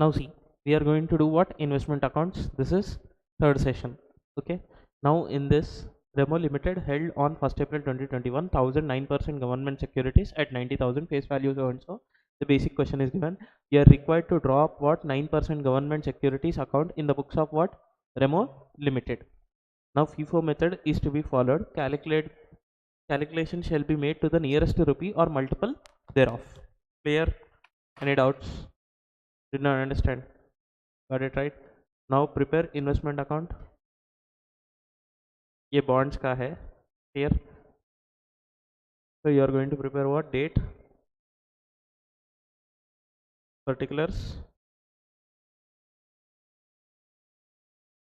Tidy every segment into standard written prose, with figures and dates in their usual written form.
Now see, we are going to do what? Investment accounts. This is third session. Okay, now in this Remo Limited held on 1st April 2021 1009% government securities at 90,000 face value so and so. The basic question is given. You are required to draw up what? 9% government securities account in the books of what? Remo Limited. Now FIFO method is to be followed. Calculation shall be made to the nearest rupee or multiple thereof. Clear? Any doubts? Did not understand? Got it right? Now prepare investment account. ये bonds का है. Clear? So you are going to prepare what? Date, particulars,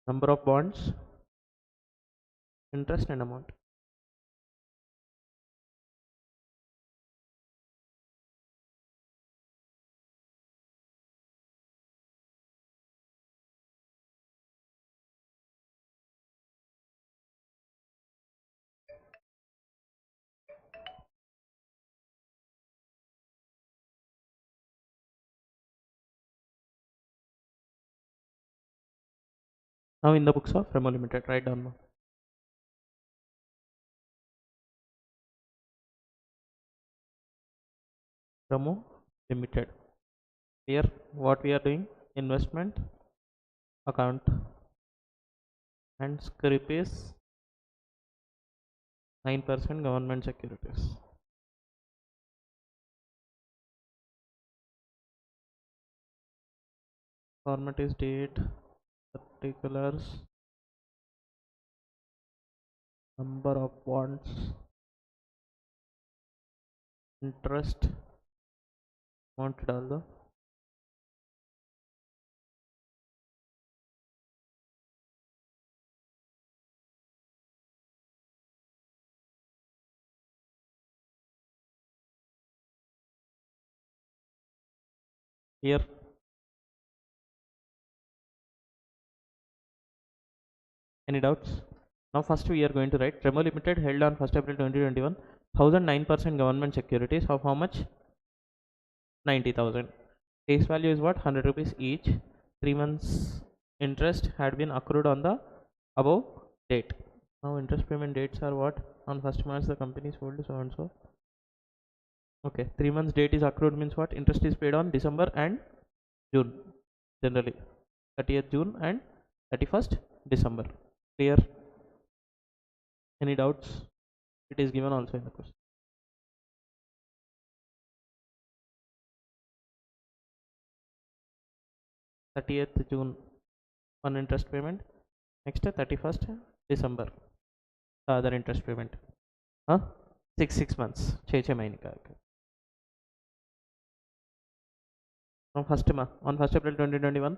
number of bonds, interest and amount. Now in the books of Remo Limited, write down. Remo Limited. Here what we are doing? Investment account, and scrip is 9% government securities. Format is date, particulars, number of bonds, interest, amount डाल दो. Here any doubts? Now first we are going to write Remo Limited held on 1st April 2021 1009% government securities of how much? 90,000. Face value is what? 100 rupees each. 3 months interest had been accrued on the above date. Now interest payment dates are what? On 1st March the company sold so and so. Okay, 3 months date is accrued means what? Interest is paid on December and June generally. 30th June and 31st December. Clear? Any doubts? It is given also in the question. 30th June one interest payment. Next 31st December the other interest payment. Huh? 6 months. 6 महीने का. From on 1st April 2021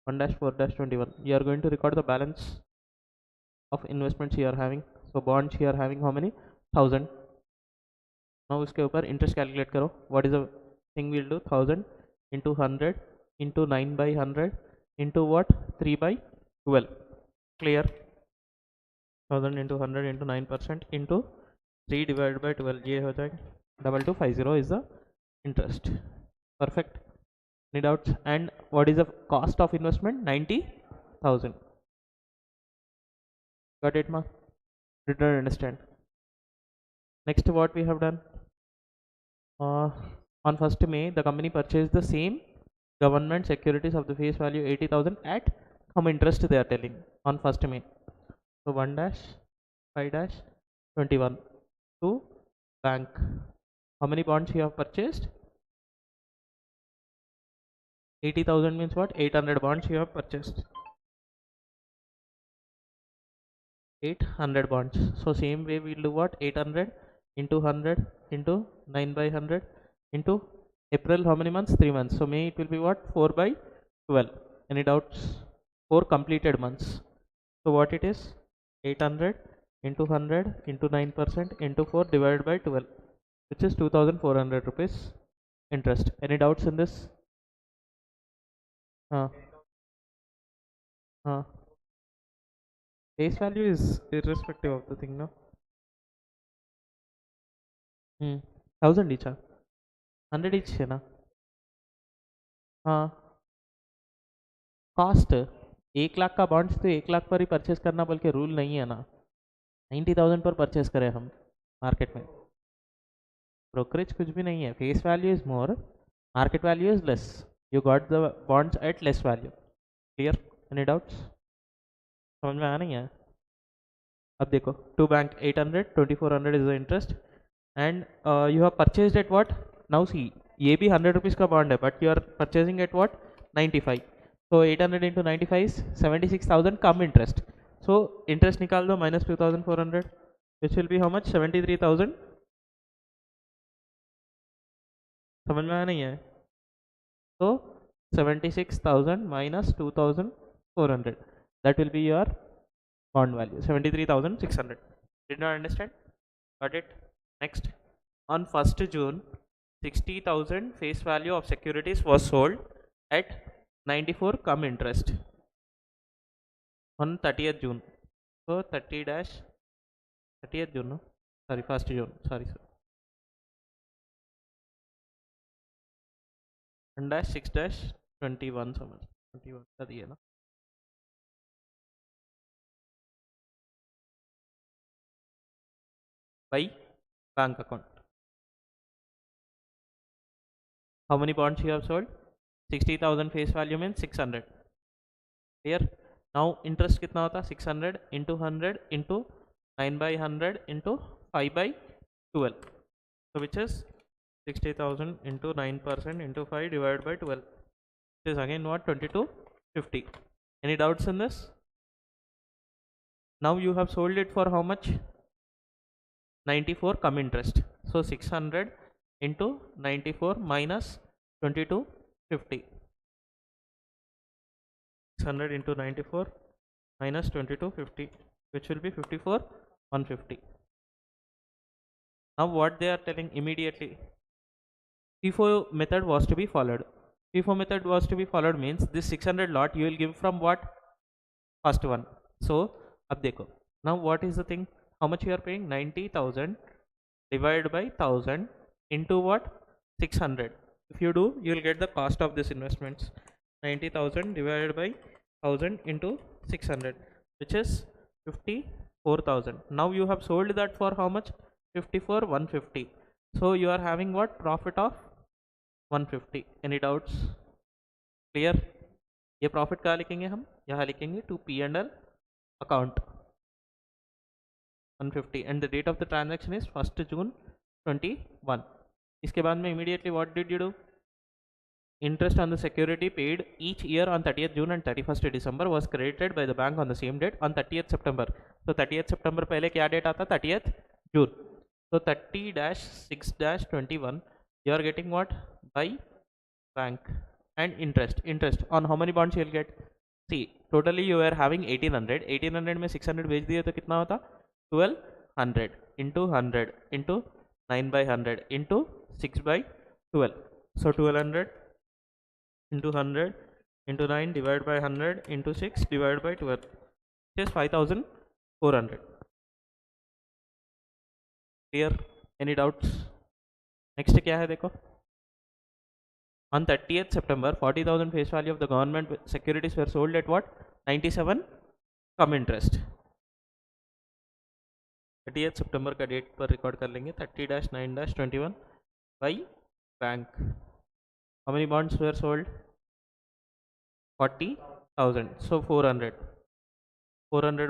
1-4-21 you are going to record the balance of investments you are having. So bonds you are having how many? 1000. Now उसके ऊपर interest calculate करो. What is the thing we'll do? 1000 into 100 into 9 by 100 into what? 3 by 12. Clear? 1000 into 100 into 9% into 3 divided by 12. ये हो जाएगा 2250 is the interest. Perfect. Any doubts? And what is the cost of investment? 90,000. Got it, ma? Did not understand. Next what we have done? On 1st May the company purchased the same government securities of the face value 80,000 at some interest they are telling on 1st May. So 1-5-21 to bank. How many bonds you have purchased? 80,000 means what? 800 bonds you have purchased. 800 bonds. So same way we'll do what? 800 into 100 into 9 by 100 into April how many months? 3 months. So May it will be what? 4 by 12. Any doubts? 4 completed months. So what it is? 800 into 100 into 9% into 4 divided by 12, which is 2400 rupees interest. Any doubts in this? Face value is irrespective of the thing, no? 1000 each, 100 each है ना? हाँ cost 1 lakh का bonds तो 1 लाख पर ही purchase करना बोल के rule नहीं है ना, 90,000 पर परचेस करें हम मार्केट में, ब्रोकरेज कुछ भी नहीं है, face value is more, market value is less, you got the bonds at less value. Clear? Any doubts? समझ में आया नहीं है? अब देखो, to bank 800, 2400 is the interest and you have purchased at what? Now see, ये भी 100 rupees का बॉन्ड है but you are purchasing at what? 95। so 800 into 95 is 76,000 कम इंटरेस्ट, so इंटरेस्ट निकाल दो minus 2,400 which will be how much? 73,000। समझ में आया नहीं है? तो 76,000 minus 2,400, that will be your bond value, 73,600। did not understand? Got it? Next, on 1st June 60,000 face value of securities was sold at 94 come interest on 30th June, so 30th June, no, sorry, 1st June, sorry sir, 1-6-21 समझ 21 का दिए ना, by bank account। how many bonds you have sold? 60,000 face value means 600। clear? now interest कितना होता? 600 into 100 into 9 by 100 into 5 by 12, so which is 60,000 into 9% into 5 divided by 12, which is again what? 2250। any doubts in this? now you have sold it for how much? 94 come interest, so 600 into 94 minus 2250, 600 into 94 minus 2250, which will be 54,150। now what they are telling immediately, FIFO method was to be followed। FIFO method was to be followed means this 600 lot you will give from what? First one। so अब देखो, now what is the thing, how much you are paying? 90,000 divided by 1000 into what? 600। if you do, you will get the cost of this investments, 90,000 divided by 1000 into 600, which is 54,000। now you have sold that for how much? 54,150, so you are having what? profit of 150। any doubts? clear? ये profit कहाँ लिखेंगे हम? यहाँ लिखेंगे to P&L account 150 and the date of the transaction is 1st June 21। इसके बाद में immediately what did you do? interest on the security paid each year on 30th June and 31st December was credited by the bank on the same date on 30th September। so 30th September पहले क्या date आता? 30th June। so 30-6-21 you are getting what? by bank and interest on how many bonds you will get? see, totally you are having 1800 में 600 भेज दिए तो कितना होता? 1200 into 100 into 9 by 100 into 6 by 12, so 1200 into 100 into 9 divided by 100 into 6 divided by 12, which is 5,400। clear? any doubts? next क्या है देखो, on 30th September 40,000 face value of the government securities were sold at what? 97 come interest। 30th September का date पर record कर लेंगे, 30-9-21 by bank। how many bonds were sold? 40,000, so 400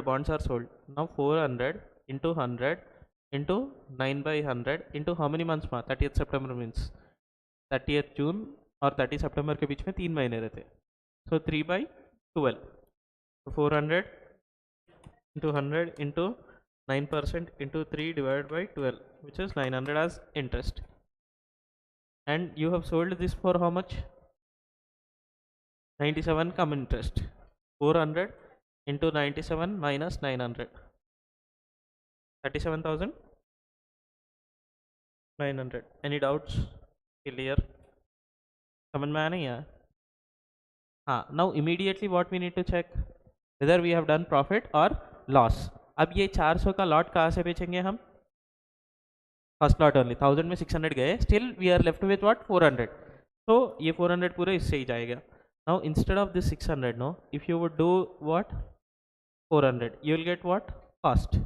bonds are sold। now 400 into 100 into 9 by 100 into how many months? 30th September means 30th June और 30 September के बीच में 3 महीने रहते, so 3 by 12, so 400 into 100 into 9% into 3 divided by 12, which is 900 as interest, and you have sold this for how much? 97 come interest, 400 into 97 minus 900, 37,900। any doubts? clear? समझ में आया नहीं है? हाँ, now immediately what we need to check whether we have done profit or loss। अब ये 400 का lot कहाँ से बेचेंगे हम? फर्स्ट लॉट ओनली, 1000 में 600 गए, still we are left with what? 400, तो ये 400 पूरे इससे ही जाएगा। Now instead of this 600, no, if you would do what, 400, you will get what, cost.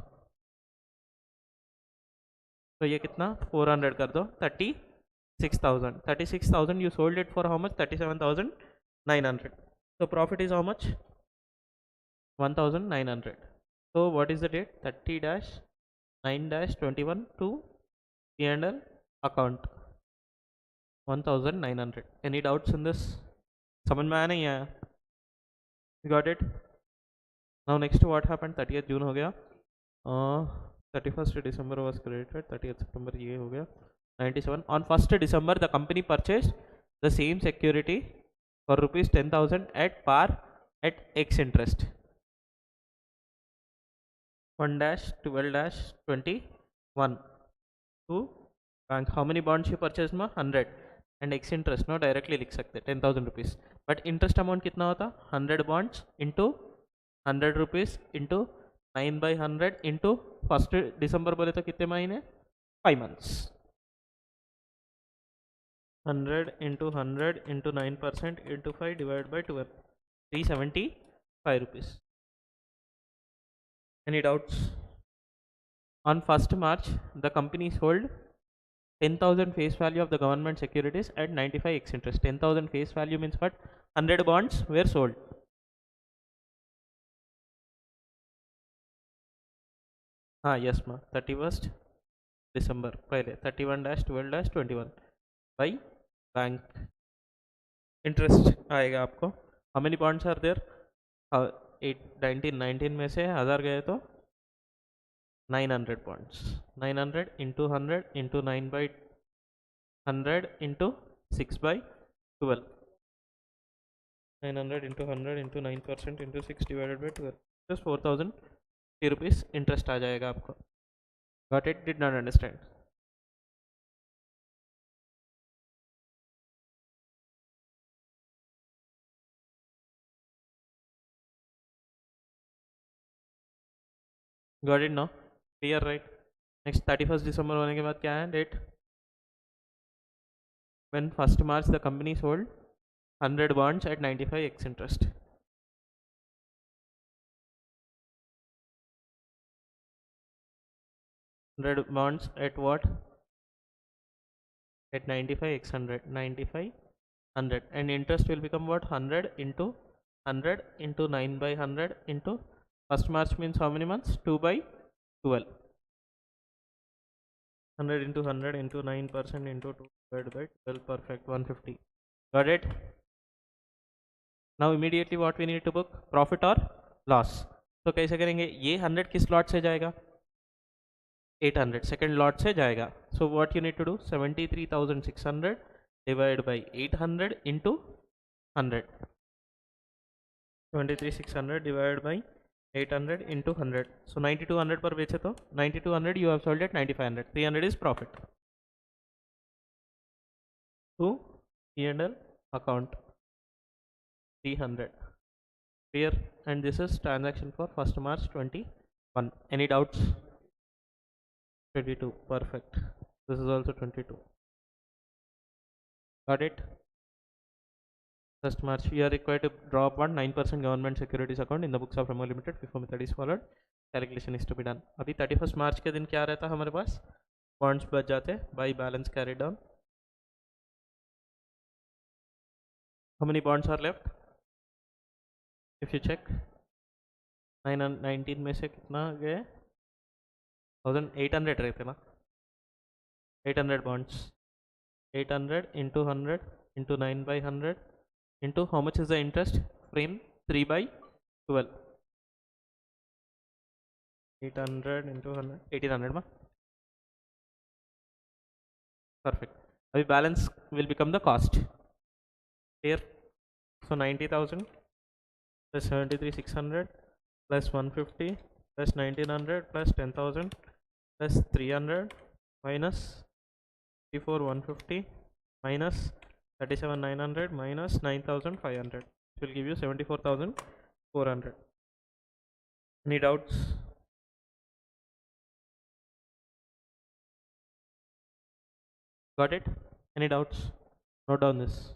So ये कितना, 400 कर दो, 36,000. 36,000 you sold it for how much, 37,900. So profit is how much, 1,900. So what is the date, 30-9-21 to P&L account, 1,900. Any doubts in this? समझ में आया नहीं आया? You got it? Now next what happened, 30th June हो गया, 31st December was credited, 30th September ये हो गया, 97. On 1st December the company purchased the same security for rupees 10,000 at par at X interest. 1-12-21 to bank. How many bonds you purchased में, 100 and X interest no directly लिख सकते 10,000 rupees, but interest amount कितना होता, 100 bonds into 100 rupees into 9/100 into 1st December बोले तो कितने महीने, 5 months. 100 into 100 into 9% into 5 divided by 12, 375 rupees. Any doubts? On 1st March the company sold 10,000 face value of the government securities at 95 X interest. 10,000 face value means what, 100 bonds were sold. Yes ma, 31st December पहले 31-12-21 by bank. Interest आएगा आपको. How many bonds are there? 19 में से 1000 गए तो 900 bonds. 900 into 100 into 9/100 into 6/12. 900 into 100 into 9% into 6 divided by 12, just 4,000 rupees interest आ जाएगा आपको. Got it? Did not understand? Got it now? Clear, right? Next 31st December होने के बाद क्या है date? When 1st March the company sold 100 bonds at 95 X interest. 100 bonds at what? At 95 X 100. 95 100 and interest will become what, 100 into 100 into 9/100 into 1st March means how many months, 2/12. 100 into 100 into 9% into 2 divided by 12, perfect, 150. Got it? Now immediately what we need to book, profit or loss. तो कैसे करेंगे, ये 100 किस lot से जाएगा, 800 second lot से जाएगा. So what you need to do, 73,600 divided by 800 into 100. 73,600 divided by 800 into 100. So 9,200 पर बेचे तो 9,200 you have sold at 9,500. 300 is profit to P&L account, 300. Clear? And this is transaction for 1st March 21. Any doubts? 22. Perfect. This is also 22. Got it? 1st March we are required to draw upon 9% government securities account in the books of Remo Limited. FIFO method is followed. Calculation is to be done. अभी 31st March के दिन क्या रहता हमारे पास, bonds बच जाते by balance carried down. How many bonds are left? If you check 19 में से कितना गए, 1800 रहते ना, 800 bonds. 800 into 100 into 9/100 into how much is the interest, frame 3/12. 800 into 100, 1800 ma, perfect. Abhi balance will become the cost here. So 90,000 plus 73,600 plus 150 plus 1,900 plus 10,000 plus 300 minus 54,150 minus 37,900 minus 9,500, it will give you 74,400. Any doubts? Got it? Any doubts? Note down this.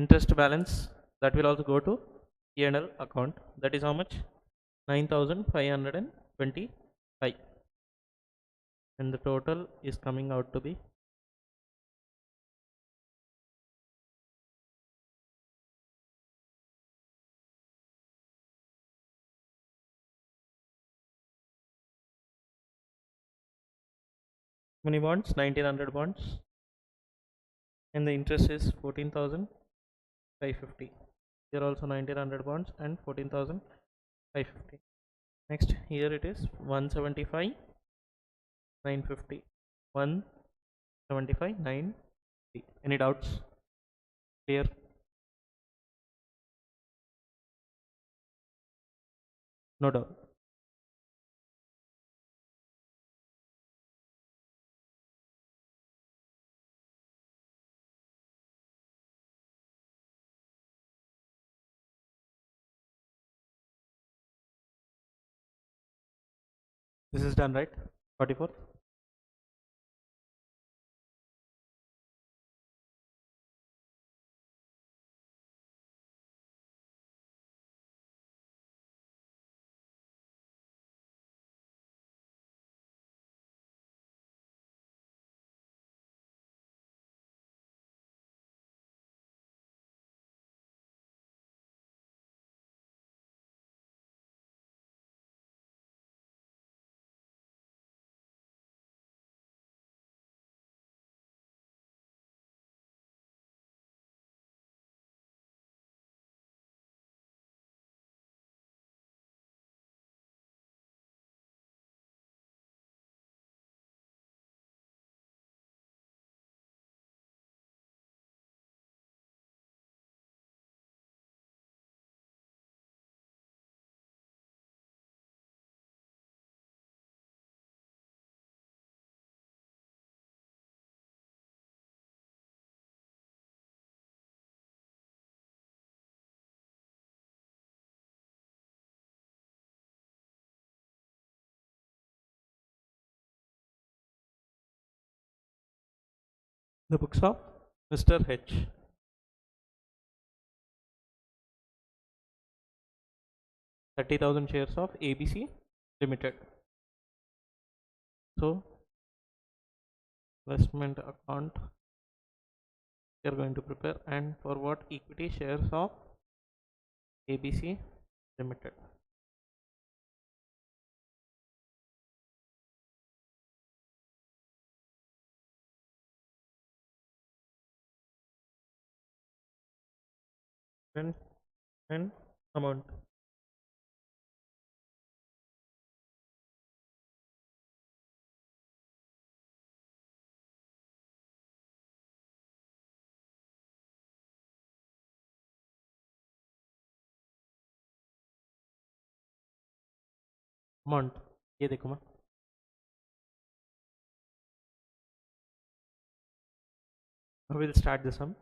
Interest balance, that will also go to P&L account. That is how much? 9,525, and the total is coming out to be many bonds? 1900 bonds, and the interest is 14,550. Here also 1900 bonds and 14,550. Next, here it is 175 950, 175 950. Any doubts? Clear? No doubt. This is done, right? 44. The books of Mr. H. 30,000 shares of ABC Limited. So, investment account we are going to prepare, and for what? Equity shares of ABC Limited. And amount. Amount. ये देखो मैं. We'll start the sum.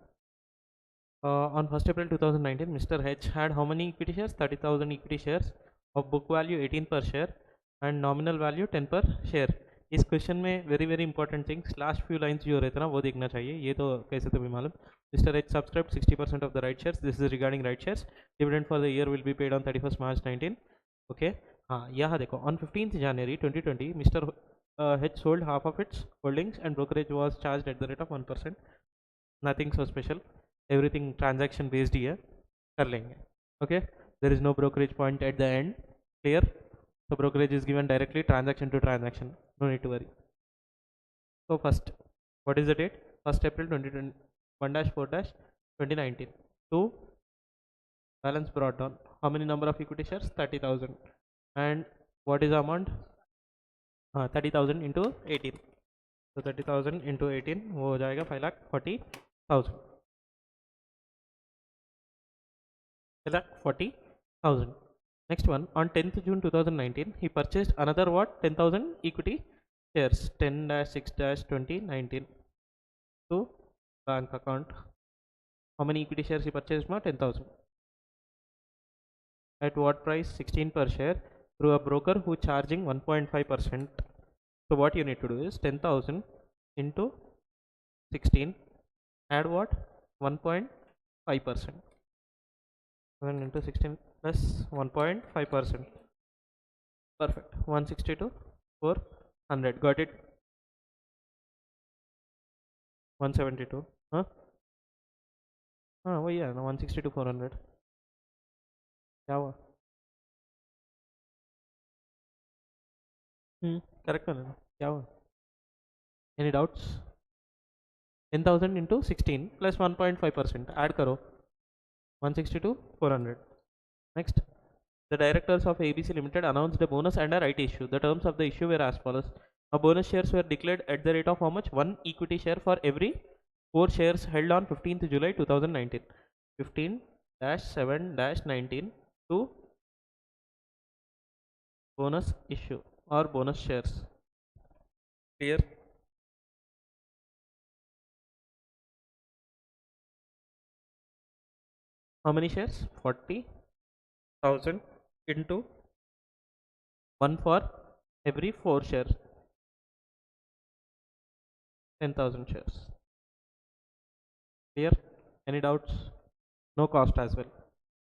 On 1st April 2019, Mr. H had how many equity shares? 30,000 equity shares of book value 18 per share and nominal value 10 per share. इस question में very very important things last few lines जो रहते ना वो देखना चाहिए. ये तो कैसे तो भी मालूम. Mister H subscribe 60% of the right shares. This is regarding right shares. Dividend for the year will be paid on 31st March 19. Okay. हाँ, यहाँ देखो. On 15th January 2020, mister H sold half of its holdings and brokerage was charged at the rate of 1%. Nothing so special. Everything transaction based ही है. कर लेंगे. Okay. There is no brokerage point at the end. Clear? So brokerage is given directly transaction to transaction. No need to worry. So first, what is the date? 1st April 2020, 1-4-2019. 2, balance brought down. How many number of equity shares? 30,000. And what is the amount? 30,000 into 18. So 30,000 into 18 वो हो जाएगा 5,40,000. 5,40,000. Next one, on 10th June 2019, he purchased another what? 10,000 equity shares. 10-6-2019 to bank account. How many equity shares he purchased? 10,000. At what price? 16 per share through a broker who charging 1.5%. So what you need to do is 10,000 into 16. Add what? 1.5%. 5%. 1000 into 16 plus 1.5%. Perfect. 162 400. Got it. 172. Huh? हाँ वही है ना 162 400. क्या हुआ? Correct है ना? क्या हुआ? Any doubts? 10,000 into 16 plus 1.5%. Add करो 162 400. Next. The directors of ABC Limited announced a bonus and a right issue. The terms of the issue were as follows. A bonus shares were declared at the rate of how much? One equity share for every 4 shares held on 15th July 2019. 15-7-19 to bonus issue or bonus shares. Clear? How many shares? 40,000 into 1 for every 4 shares. 10,000 shares. Clear? Any doubts? No cost as well.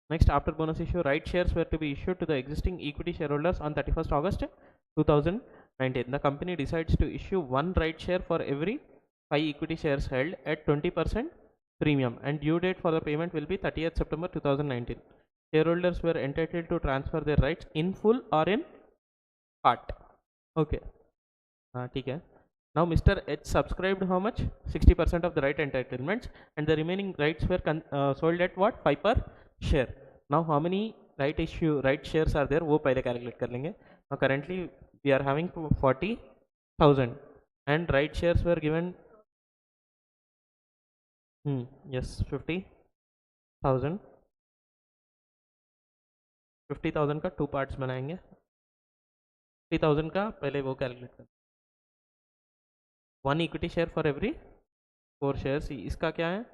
Next, after bonus issue, right shares were to be issued to the existing equity shareholders on 31st August 2019. The company decides to issue one right share for every 5 equity shares held at 20% premium, and due date for the payment will be 30th September 2019. Shareholders were entitled to transfer their rights in full or in part. Okay. ठीक है. Now Mr. H subscribed how much? 60% of the right entitlements, and the remaining rights were sold at what? 5 per share. Now how many right shares are there? वो पहले calculate कर लेंगे. Now currently we are having 40,000 and right shares were given. Yes, 50,000. 50,000 का 2 parts बनाएंगे. 50,000 का पहले वो calculate कर. 1 equity share for every 4 shares. इसका क्या है?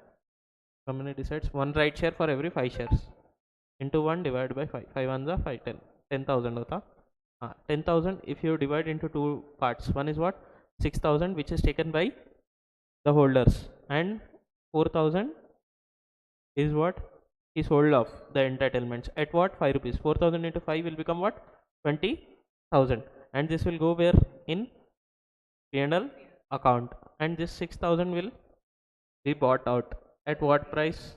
Company decides 1 right share for every 5 shares into 1 divided by 5. 5 1 5 10. 10,000 होता. 10,000 if you divide into 2 parts. One is what? 6,000 which is taken by the holders, and 4,000 is what is sold off the entitlements at what? 5 rupees. 4,000 into 5 will become what? 20,000, and this will go where? In P&L account, and this 6,000 will be bought out at what price?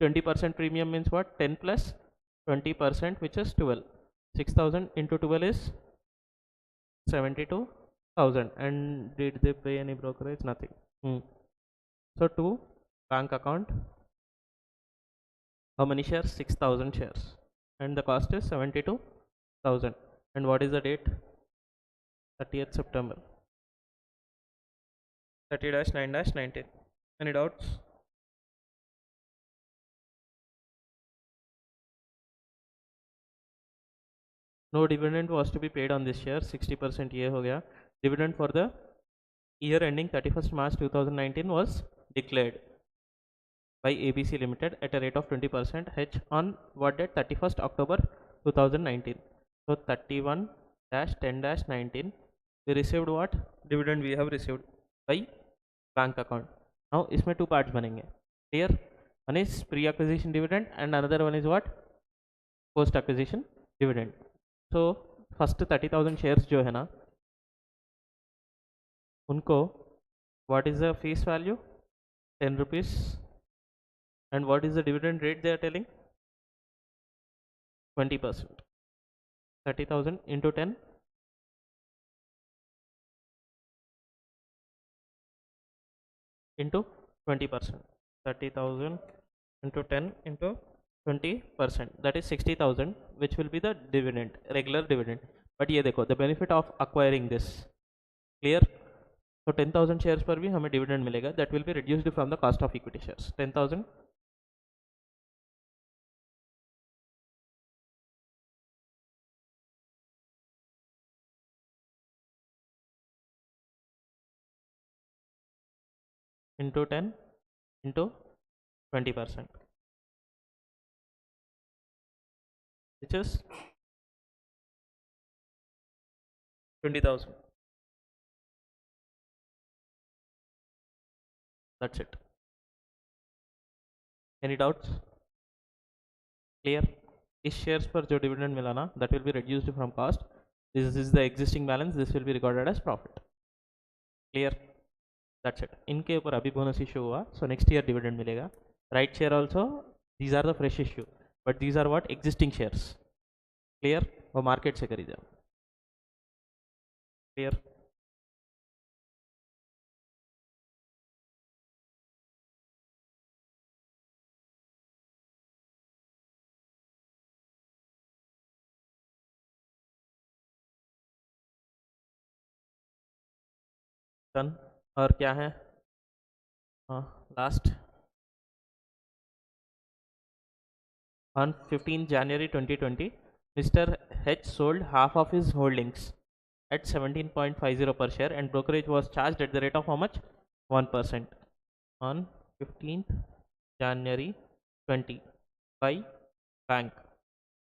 20% premium means what? 10 plus 20%, which is 12. 6,000 into 12 is 72,000. And did they pay any brokerage? Nothing. So to bank account, how many shares? 6,000 shares, and the cost is 72,000. And what is the date? 30th September. 30-9-19. Any doubts? No dividend was to be paid on this share. 60% ये हो गया. Dividend for the year ending 31st March 2019 was declared by ABC Limited at a rate of 20% H on what date? 31st October 2019. So 31-10-19 we received what? Dividend we have received by bank account. Now इसमें 2 parts बनेंगे. Clear? One is pre-acquisition dividend and another one is what? Post-acquisition dividend. So first 30,000 shares जो है ना, उनको what is the face value? 10 rupees. And what is the dividend rate they are telling? 20%. 30,000 into 10 into 20%. 30,000 into 10 into 20%. That is 60,000, which will be the dividend, regular dividend. But ये देखो, the benefit of acquiring this. Clear? So 10,000 shares पर भी हमें dividend मिलेगा. That will be reduced from the cost of equity shares. 10,000 into 10 into 20%, which is 20,000. That's it. Any doubts? Clear? इस shares पर जो dividend मिला ना, that will be reduced from cost. This is the existing balance. This will be recorded as profit. Clear? That's it. इनके ऊपर अभी bonus issue हुआ, so next year dividend मिलेगा. Right share also, these are the fresh issue, but these are what existing shares. Clear? वो market से खरीदा. Clear? Done. और क्या है? हाँ, last. On 15 January 2020, Mr. H sold half of his holdings at 17.50 per share, and brokerage was charged at the rate of how much? 1%. On 15th January 20 by bank.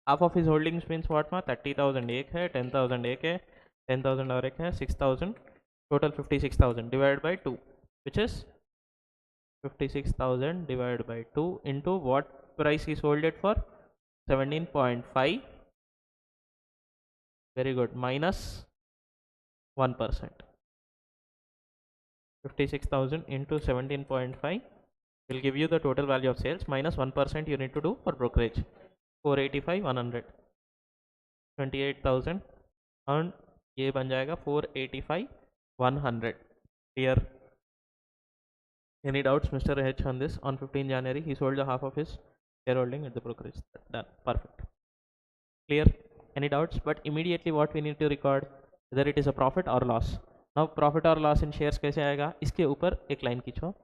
Half of his holdings means what ma? 30,000 एक है, 10,000 एक है, 10,000 और एक है, 6,000, total 56,000 divided by 2, which is 56,000 divided by 2 into what price he sold it for? 17.5. Very good. Minus 1%. 56,000 into 17.5 will give you the total value of sales minus 1% you need to do for brokerage. 485 100. 28,000 and ये बन जाएगा 485 100. Clear? Any doubts, Mr. H, on this? On 15 January, he sold the half of his shareholding at the brokerage. Done. Perfect. Clear? Any doubts? But immediately what we need to record, whether it is a profit or loss. Now profit or loss in shares कैसे आएगा? इसके ऊपर एक line खींचो.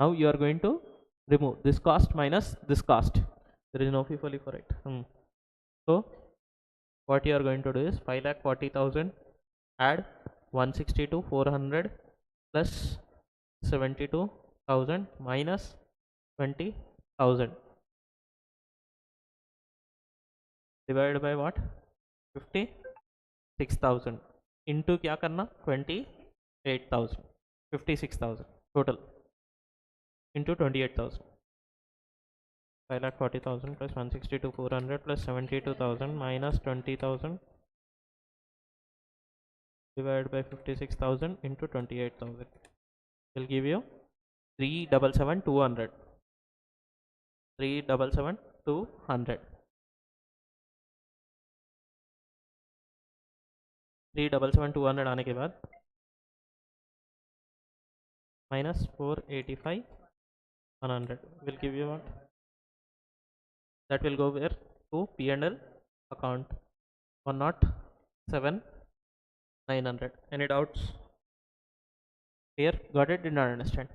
Now you are going to remove this cost minus this cost. There is no fee for it. So what you are going to do is 5,40,000 add 162 400 plus 72,000 minus 20,000 divided by what? 56,000 into क्या करना? 28,000. 56,000 total into 28,000. 5,40,000 plus 162 400 plus 72,000 minus 20,000 divided by 56,000 into 28,000 will give you 377,200. 377,200. 377,200 आने के बाद minus 485 100 will give you what? That will go where? To P&L account. 107 900. Any doubts? Clear? Got it? Did not understand.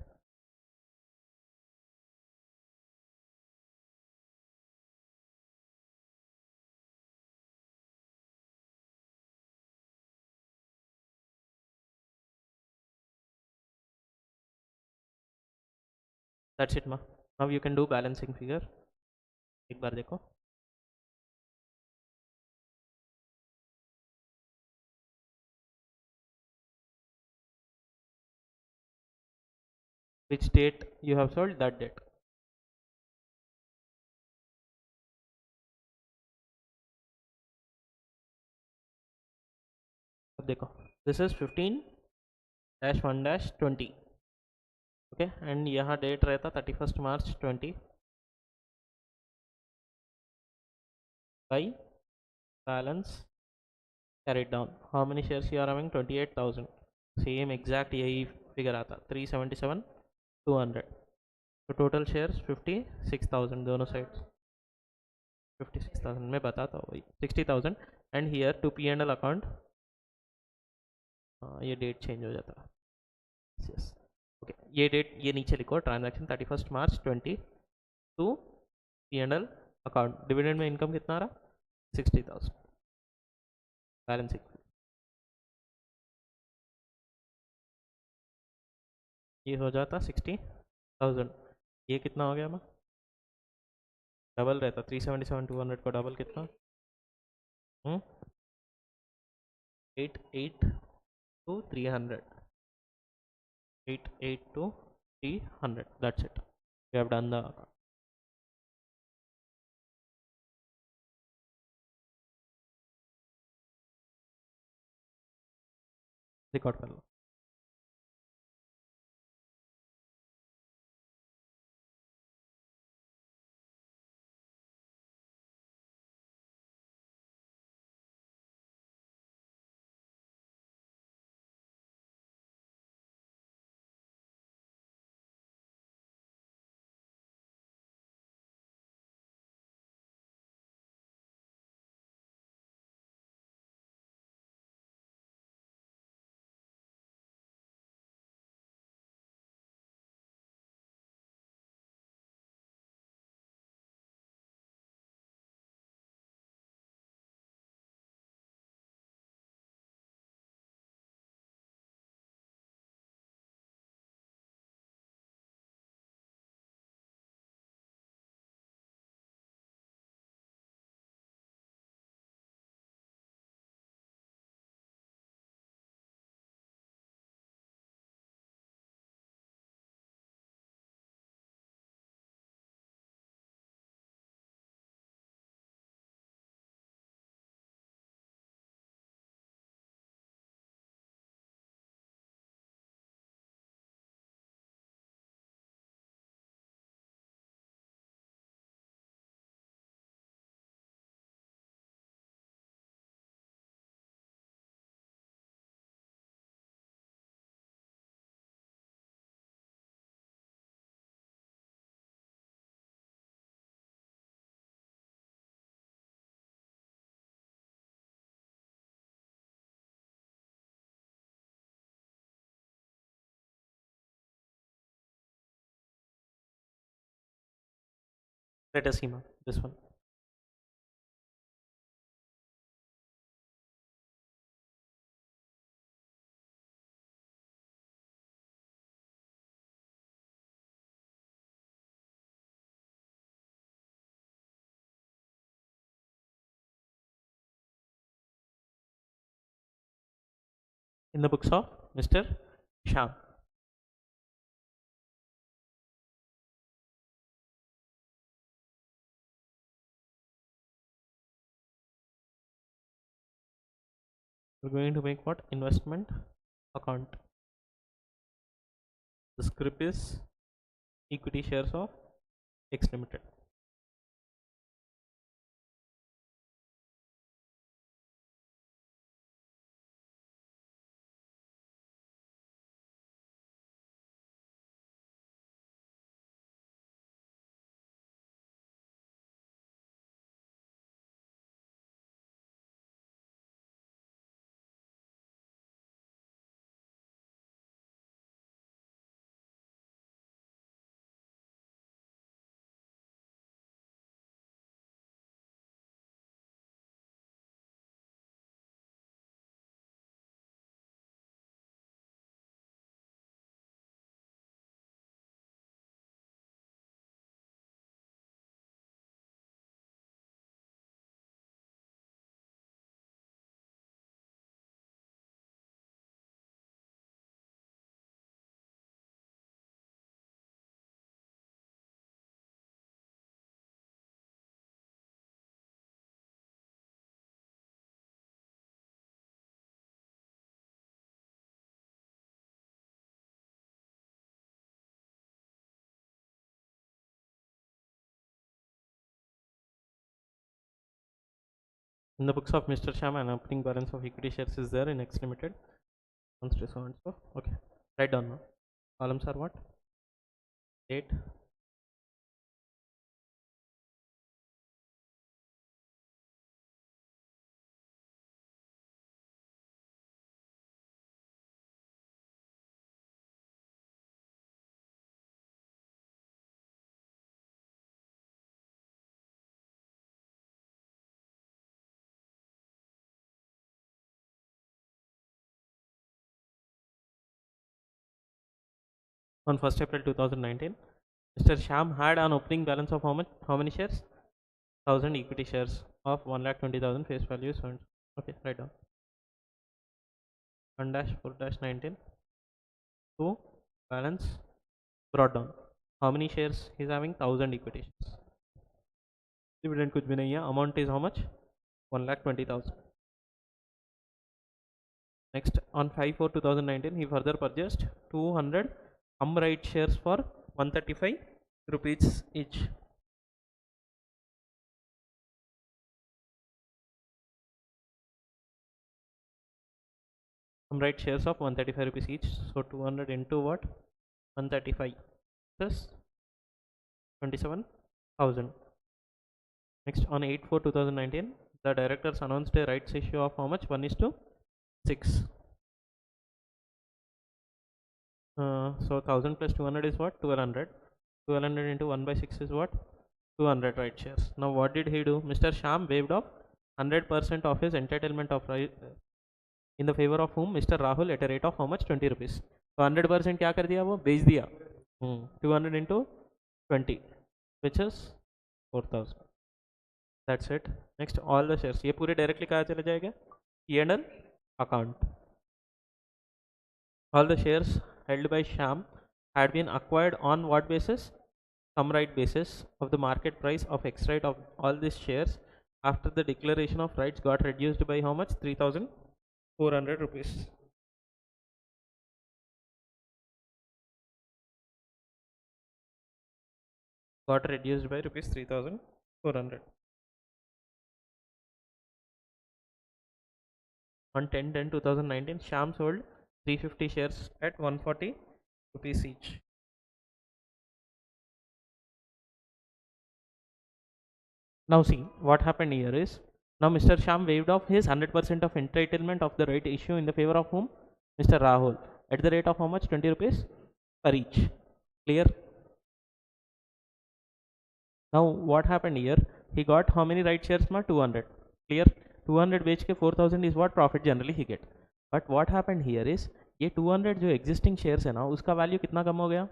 That's it, ma. Now you can do balancing figure. एक बार देखो. Which date you have sold? That date. अब देखो. This is 15-1-20. Okay, and यहाँ date रहता 31st March 20 by balance carried down. How many shares you are having? 28,000. Same exact यही figure आता 377 200. So total shares 56,000 दोनों sides. 56,000 मैं बताता हूँ भाई. 60,000 and here to P&L account. ये डेट चेंज हो जाता है. yes. ओके ये डेट ये नीचे लिखो. Transaction 31st March 20 to P&L account. Dividend में इनकम कितना आ रहा? 60,000. बैलेंसिंग ये हो जाता 60,000. ये कितना हो गया? मैं डबल रहता 377 200 को डबल कितना? 88 to 300. 88 to 300. That's it. We have done the record कर लो। Let us see now this one. In the books of Mr. Sham. We're going to make what? Investment account. The script is equity shares of X Limited. In the books of Mr. Sham, an opening balance of equity shares is there in X Limited. So and so. Okay. Write down now. Columns are what? Date. On 1st April 2019, Mr. Sham had an opening balance of how much? How many shares? 1000 equity shares of 1,20,000 face value. So okay, write down. 1-4-19 to balance brought down. How many shares he's having? 1000 equity shares. Dividend कुछ भी नहीं है. Amount is how much? 1,20,000. Next, on 5/4/2019, he further purchased 200 right shares for 135 rupees each. Right shares of 135 rupees each. So 200 into what? 135 plus 27,000. Next, on 8/4/2019, the directors announced a rights issue of how much? 1:6. So 1000 plus 200 is what? 1200. 1200 into 1/6 is what? 200 right shares. Now what did he do? Mr. Sham waived off 100% of his entitlement of right in the favor of whom? Mr. Rahul at a rate of how much? 20 rupees. तो 100% क्या कर दिया वो? बेच दिया. 200 into 20 which is 4000. That's it. Next, all the shares ये पूरे directly कहाँ चले जाएगा? P&L account. All the shares held by Sham had been acquired on what basis? Some right basis of the market price of X right of all these shares after the declaration of rights got reduced by how much? 3,400 rupees. Got reduced by rupees 3,400. On 10/10/2019, Sham sold 350 shares at 140 rupees each. Now see what happened here is, now Mr. Sham waived off his 100% of entitlement of the right issue in the favor of whom? Mr. Rahul at the rate of how much? 20 rupees per each. Clear? Now what happened here? He got how many right shares? 200. Clear? 200 बेच के 4000 is what profit generally he get. But what happened here is, ये 200 जो existing shares है ना, उसका value कितना कम हो गया?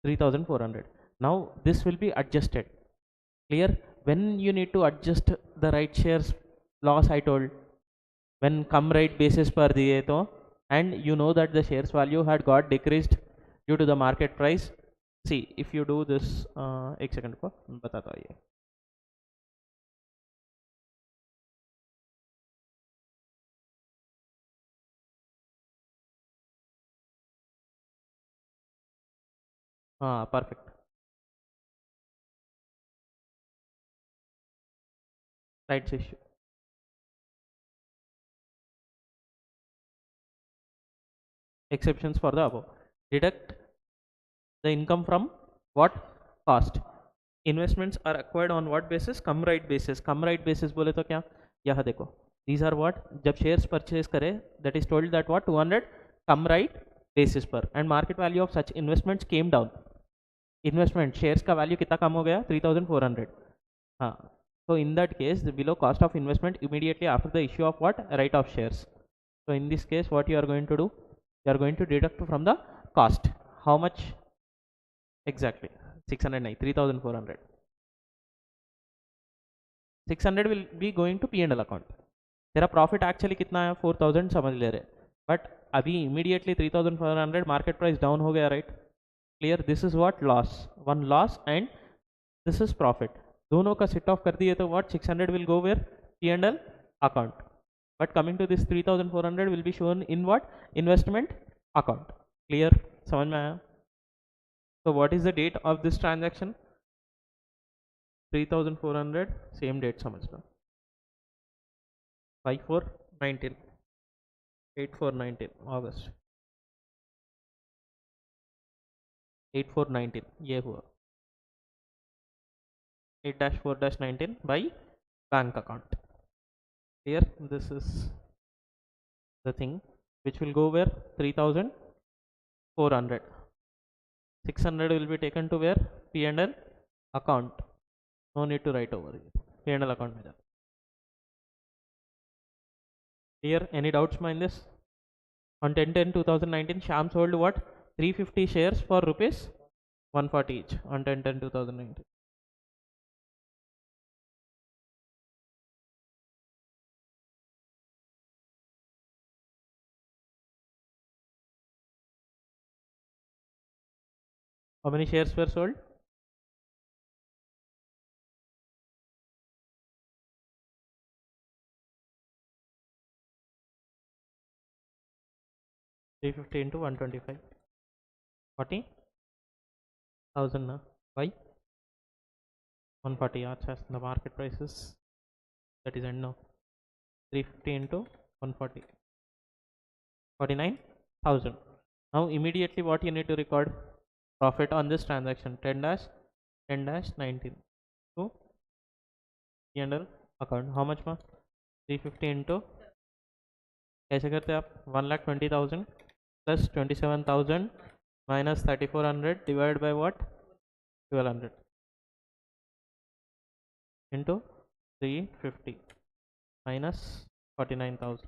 3400. Now this will be adjusted. Clear? When you need to adjust the right shares loss, I told when come right basis पर दिए तो, and you know that the shares value had got decreased due to the market price. See, if you do this, एक second को बताता हूँ ये. हाँ, perfect. Rights issue. Exceptions for the above. Deduct the income from what? Cost. Investments are acquired on what basis? Come right basis. Come right basis बोले तो क्या? यहाँ देखो. These are what? जब shares purchase करे, that is told that what? 200 come right basis पर, and market value of such investments came down. Investment shares का value कितना कम हो गया? 3400. हाँ. So in that case, the below cost of investment immediately after the issue of what? Right of shares. So in this case, what you are going to do? You are going to deduct from the cost. How much? Exactly 609, 3400. 600 will be going to P&L account. तेरा profit actually कितना है? 4000 समझ ले रहे, but अभी immediately 3400 market price down हो गया, right? Clear? This is what? Loss. One loss and this is profit. दोनों का सिट ऑफ कर दिए तो what? 600 will go where? P&L account. But coming to this 3400 will be shown in what? Investment account. Clear? समझ में आया? So what is the date of this transaction? 3400 same date समझ लो. 5/4/19, 8/4/19 August, 8/4/19 ये हुआ. 8-4-19 by bank account. Here this is the thing which will go where? 3400. 600 will be taken to where? P&L account. No need to write over here. P&L account में. Here any doubts in this? On 10/10/2019, Sham sold what? 350 shares for rupees 140 each on 10/10/2019. How many shares were sold? 350 into 125, 40,000 na? Why? 140 as the market prices, that is end now. 350 into 140, 49,000. Now immediately what you need to record? Profit on this transaction, 10 dash 10 dash 19 to P&L account. How much ma? 350 into, कैसे करते आप? 1,20,000 plus 27,000 minus 3,400 divided by what? 1,200 into 350 minus 49,000,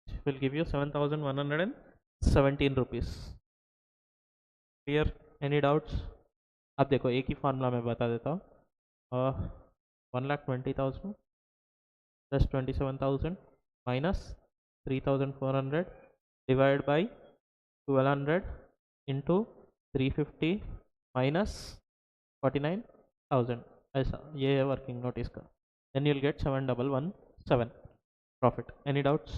which will give you 7,117 rupees. Clear? Any doubts? अब देखो एक ही formula मैं बता देता हूँ. 1,20,000 plus 27,000 minus 3,400 divided by 1,200 into 350 minus 49,000. ऐसा ये है वर्किंग नोट इसका. Then you'll get 7,117 profit. Any doubts?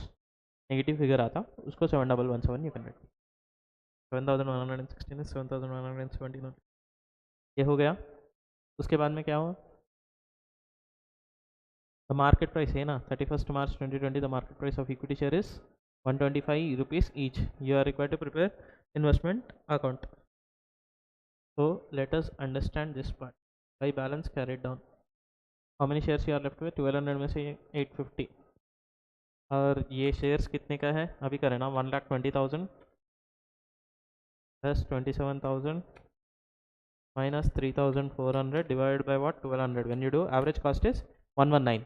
Negative figure आता उसको 7,117 you can write. 7,116 is 7,117. ये हो गया. उसके बाद में क्या हुआ? The market price है ना, 31st March 2020, the market price of equity share is 125 rupees each. You are required to prepare investment account. So let us understand this part. By balance carried down, how many shares you are left with? 1200 में से 850. और ये shares कितने का है अभी करें ना? 1,20,000 plus 27,000 minus 3,400 divided by what? 1,200. When you do, average cost is 119.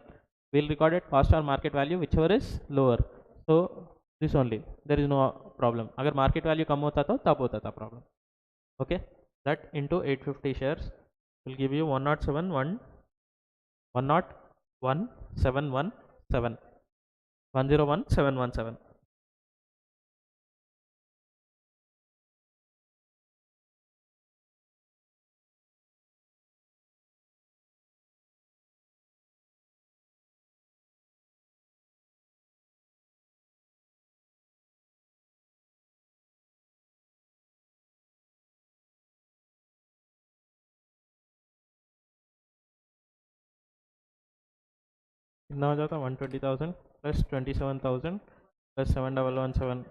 We'll record it cost or market value, whichever is lower. So this only, there is no problem. अगर market value कम होता तो तब होता था problem. Okay, that into 850 shares will give you 101,717 101,717. कितना हो जाता? 120,000 plus 27,000 plus 7,117,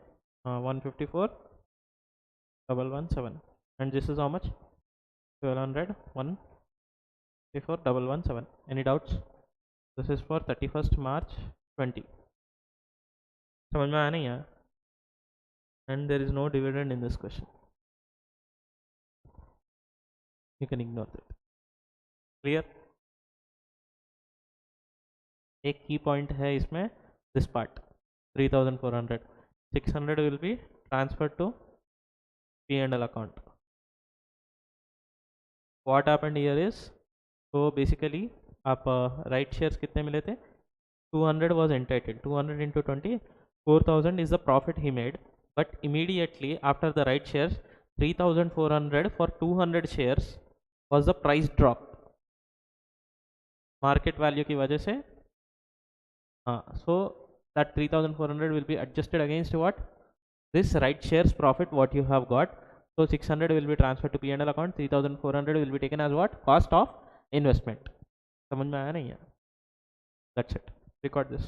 154,117. And this is how much? 1,200, 154,117. Any doubts? This is for 31st March 20. समझ में आया नहीं है? And there is no dividend in this question. You can ignore that. Clear? एक key point है इसमें, this part 3,400, 600 will be transferred to P&L account. What happened here is, so basically आप right shares कितने मिले थे? 200 was entitled. 200 into 20, 4,000 is the profit he made. But immediately after the right shares, 3,400 for 200 shares was the price drop. Market value की वजह से. So that 3,400 will be adjusted against what? This right shares profit what you have got. So 600 will be transferred to P&L account. 3,400 will be taken as what? Cost of investment. समझ में आया नहीं है? That's it. Record this.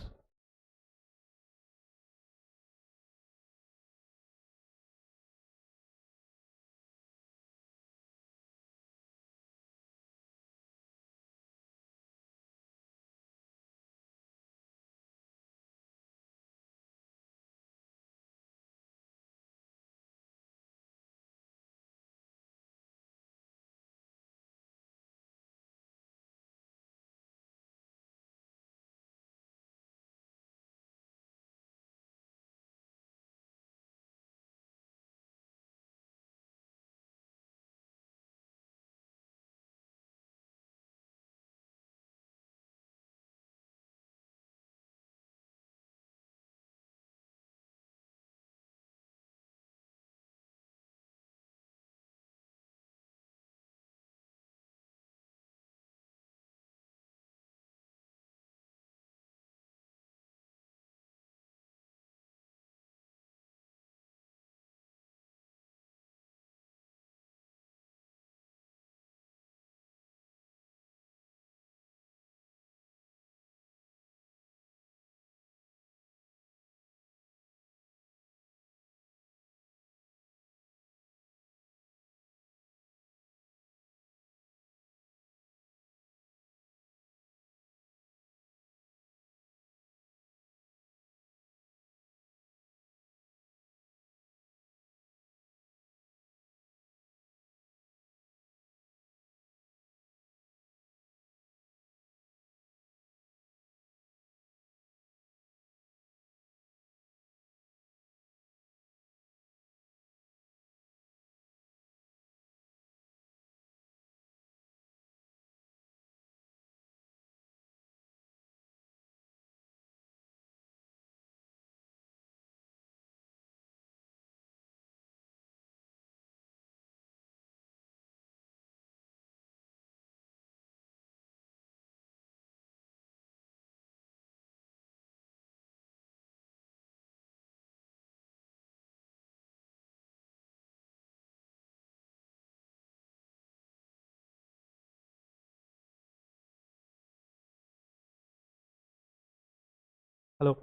Hello.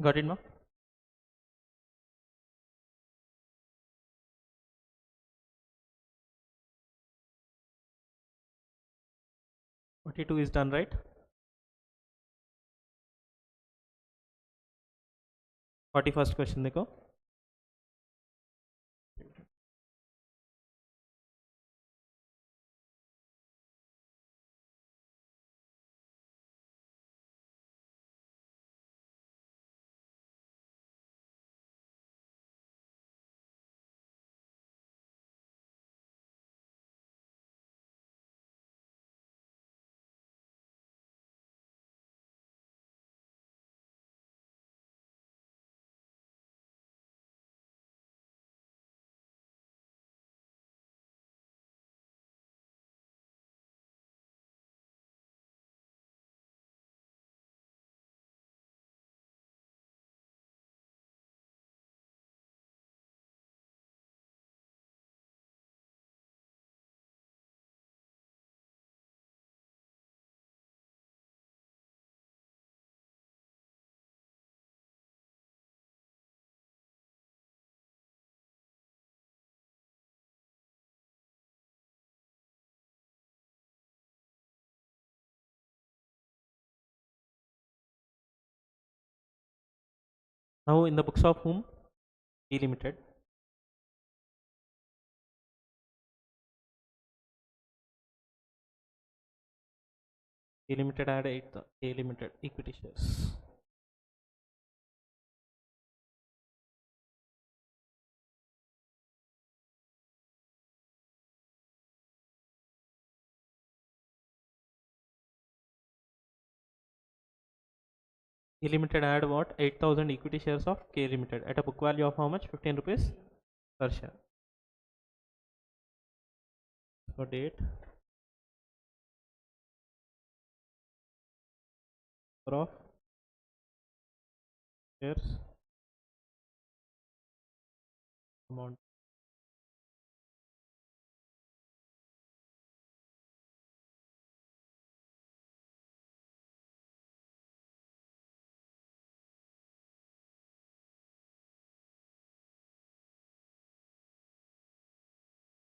Got it, ma? 42 is done, right? 41st question देखो. Now in the books of whom? P Limited. P Limited add 8 A Limited equity shares. P Limited add what? 8,000 equity shares of K Limited at a book value of how much? 15 rupees per share. So date, number of shares, amount.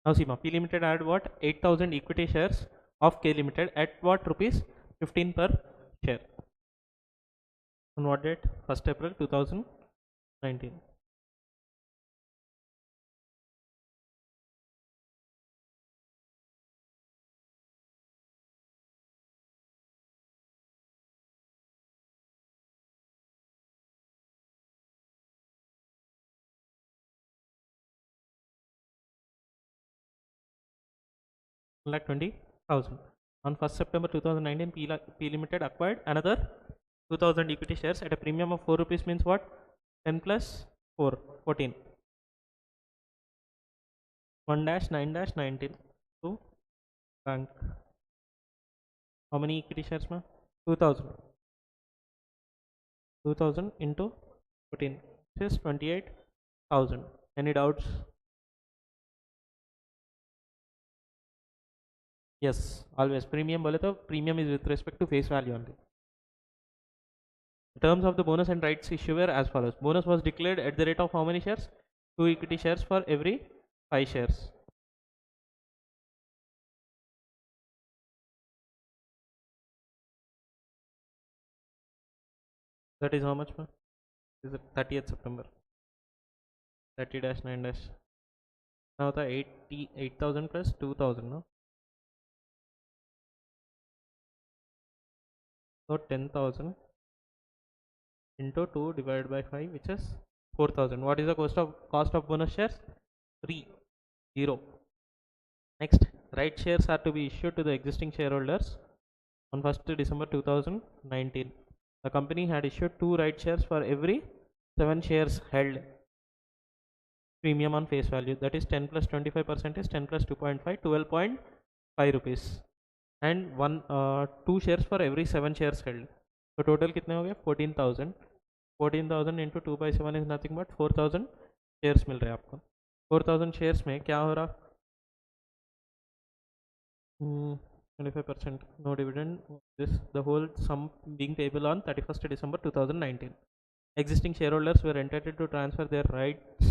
Now see, P Limited add what? 8,000 equity shares of K Limited at what rupees? 15 per share. On what date? 1st April 2019. Lakh 20,000. On 1st September 2019, P Limited acquired another 2,000 equity shares at a premium of 4 rupees means what? 10 plus 4, 14. 1 dash 9 dash 19 to bank. How many equity shares, ma? 2,000. 2,000 into 14 is 28,000. Any doubts? Yes, always. Premium bole to premium is with respect to face value only. The terms of the bonus and rights issue were as follows. Bonus was declared at the rate of how many shares? 2 equity shares for every 5 shares. That is how much, ma? Is it 30th September? 30 dash 9 dash. Now the 88,000 plus 2,000, no? So 10,000 into 2 divided by 5, which is 4,000. What is the cost of bonus shares? 3, 0. Next, right shares are to be issued to the existing shareholders on 1st December 2019. The company had issued 2 right shares for every 7 shares held. Premium on face value, that is 10 plus 25% is 10 plus 2.5, 12.5 rupees. And 2 shares for every 7 shares held. So total कितने हो गए? 14,000. 14,000 into 2 by 7 is nothing but 4,000 shares मिल रहे हैं आपको. 4,000 shares में क्या हो रहा? 25%, no dividend. This the whole sum being payable on 31st December 2019. Existing shareholders were entitled to transfer their rights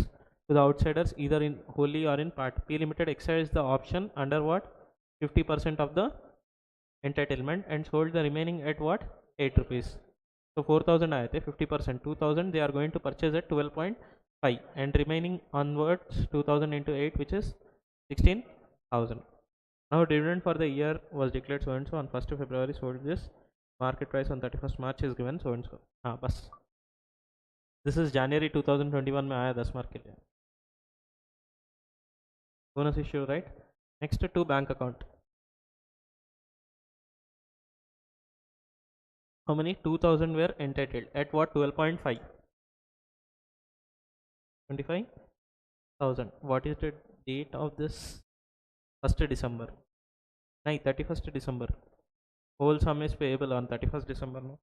to the outsiders either in wholly or in part. P Limited exercised the option under what? 50% of the entitlement and sold the remaining at what? 8 rupees. So 4000 आए थे 50%, 2000 they are going to purchase at 12.5 and remaining onwards 2000 into 8 which is 16,000. Now dividend for the year was declared so and so on 1st of February, sold this, market price on 31st March is given so and so. हाँ बस, this is January 2021 में आया 10 mark के लिए, bonus issue, right? Next to bank account, how many? 2000 were entitled at what? 12.5, 25,000. What is the date of this? 1st December, no, 31st December. Whole sum is payable on 31st December, no?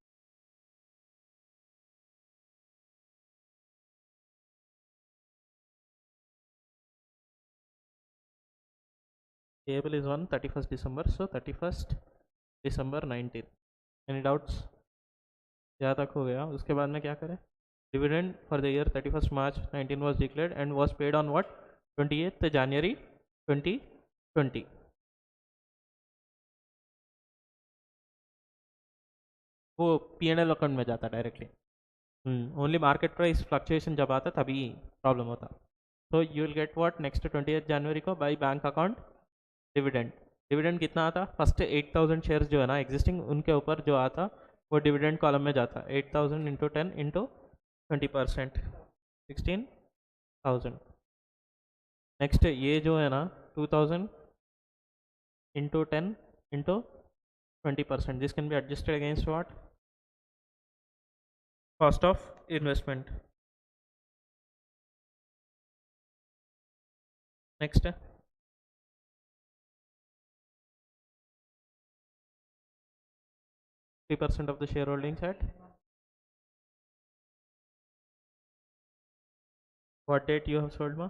Payable is on 31st December, so 31st December 19. Any doubts? यहाँ तक हो गया. उसके बाद में क्या करें? Dividend for the year 31st March 19 was declared and was paid on what? 28th January 2020. वो P&L अकाउंट में जाता directly. Only market price fluctuation जब आता तभी प्रॉब्लम होता. So you will get what? Next 28th January को by bank account dividend. Dividend कितना आता? फर्स्ट 8000 शेयर्स जो है ना एग्जिस्टिंग, उनके ऊपर जो आता वो डिविडेंड कॉलम में जाता. 8000 इंटू 10 इंटू 20%, 16,000. नेक्स्ट ये जो है ना 2000 into 10 into 20%, this can be adjusted against what? Cost of investment. Next 3% of the shareholdings at what date you have sold, ma?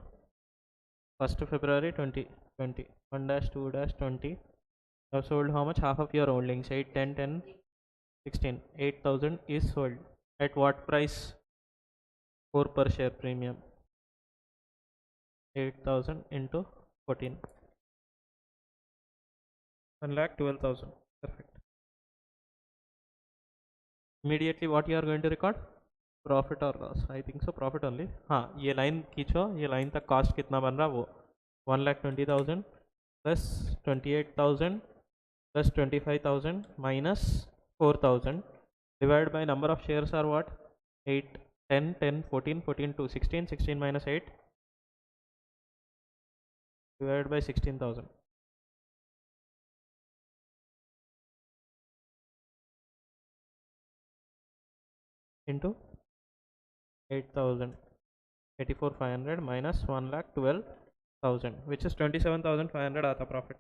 1st of February 2020. 1-2-20. You have sold how much? Half of your holdings, 8, 10, 10, 16. 8,000 is sold at what price? 4 per share premium. 8,000 into 14, 1,12,000. Perfect. Immediately what you are going to record? Profit or loss? I think so, profit only. हाँ, ये line खींचो, ये line तक cost कितना बन रहा वो 1,20,000 plus 28,000 plus 25,000 minus 4,000 divided by number of shares are what? 8, 10, 10, 14, 14 to 16, 16 minus 8 divided by 16,000 into 8,000, 84,500 minus 1,12,000 which is 27,500 आता प्रॉफिट.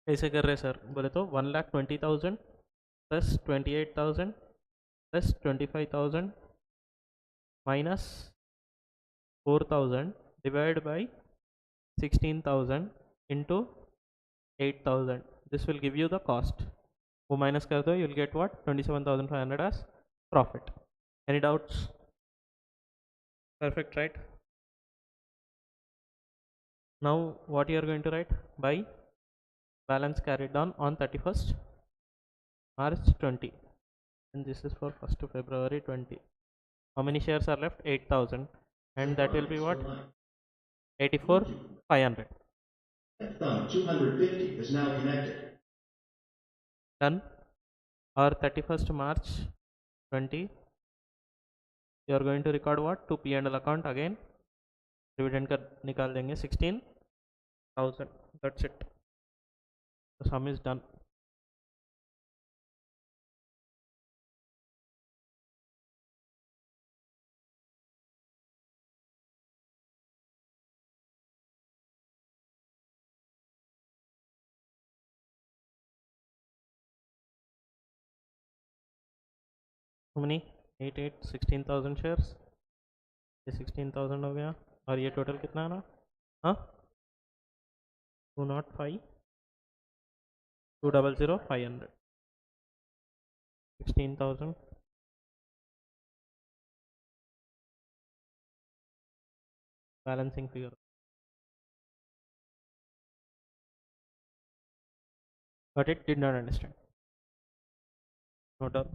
कैसे कर रहे सर बोले तो 1,20,000 plus 28,000 plus 25,000 minus 4,000 divided by 16,000 into 8,000. This will give you the cost. वो minus कर दो, you will get what? 27,500 as profit. Any doubts? Perfect, right? Now what you are going to write? By balance carried on 31st March 20, and this is for 1st of February 20. How many shares are left? 8,000, and that will be what? 84,500. Phone 250 is now connected. Done. Or 31st March 20, you are going to record what? To P&L account again. Dividend का निकाल देंगे 16,000. That's it. The sum is done. How many? 8, 8, 16,000 shares. ये 16,000 हो गया. और ये total कितना है ना? हाँ 205 200 500 16,000 balancing figure. But it did not understand. No doubt.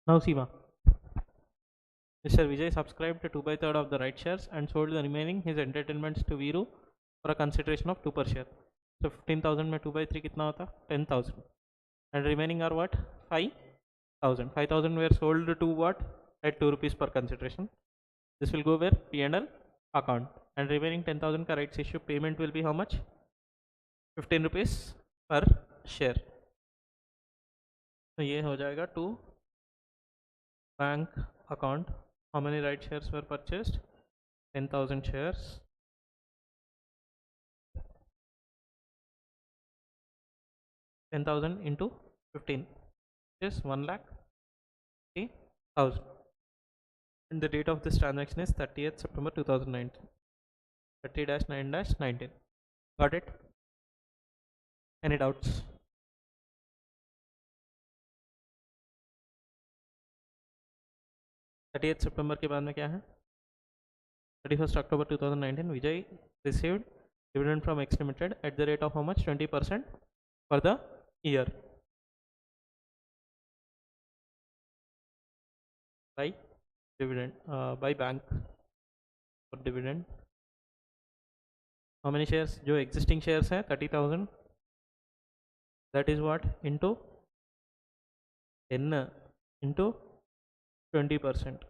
Now Seema. Mr. Vijay subscribed to 2 by 3rd of the right shares and sold the remaining his entertainments to Viru for a consideration of 2 per share. So 15,000 में 2 by 3 कितना होता? 10,000. And remaining are what? 5,000. 5,000 were sold to what? At 2 rupees per consideration. This will go where? P&L account. And remaining 10,000 का rights issue payment will be how much? 15 rupees per share. तो ये हो जाएगा to bank account. How many right shares were purchased? 10,000 shares. 10,000 into 15 is 1,50,000. And the date of this transaction is 30th September 2019. 30-9-19. Got it? Any doubts? 30th September के बाद में क्या है? 31st October 2019, Vijay received dividend from X Limited at the rate of how much? 20% for the year. By dividend, by bank for dividend. How many shares? जो existing shares है 30,000. That is what? Into n into 20%.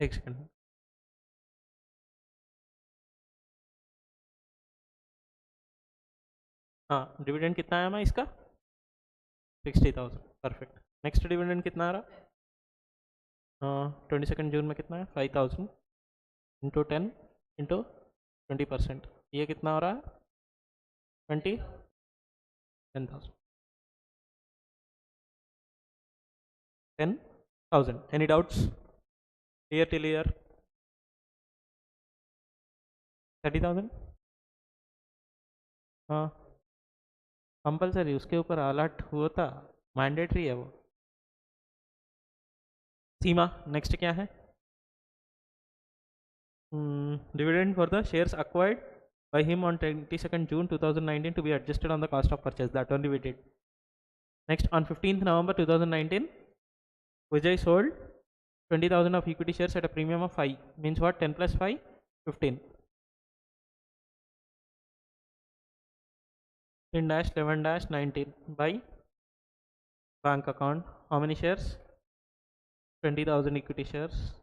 एक second. हाँ, dividend कितना आया मैं इसका 60,000। Perfect. Next dividend कितना आ रहा? 22 जून में कितना है 5,000 इंटू 10 इंटू 20%। ये कितना हो रहा है 10,000। 10,000। Any doubts? Clear till year 30,000। हाँ, कंपलसरी उसके ऊपर अलर्ट हुआ था, मैंडेटरी है वो। सीमा नेक्स्ट क्या है? Dividend for the shares acquired by him on 22nd June 2019 to be adjusted on the cost of purchase. That only we did. Next, on 15th November 2019, Vijay sold 20,000 of equity shares at a premium of 5. Means what? 10 plus 5, 15. 10-11-19 by bank account. How many shares? 20,000 equity shares.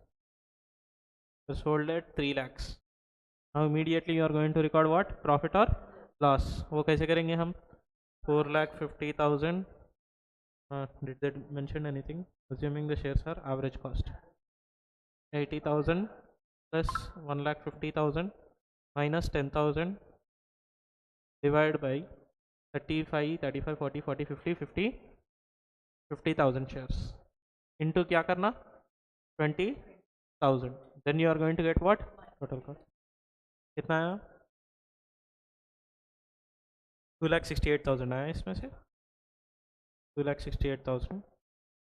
So sold at 3 lakhs. Now immediately you are going to record what? Profit or loss. वो कैसे करेंगे हम? 4,50,000. Did they mention anything? Assuming the shares are average cost 80,000 plus 1,50,000 minus 10,000 divided by 35, 35, 40, 40, 50, 50, 50,000 shares into क्या करना 20,000. Then you are going to get what? Total cost कितना आया? 2,68,000 आया इसमें से 2,68,000.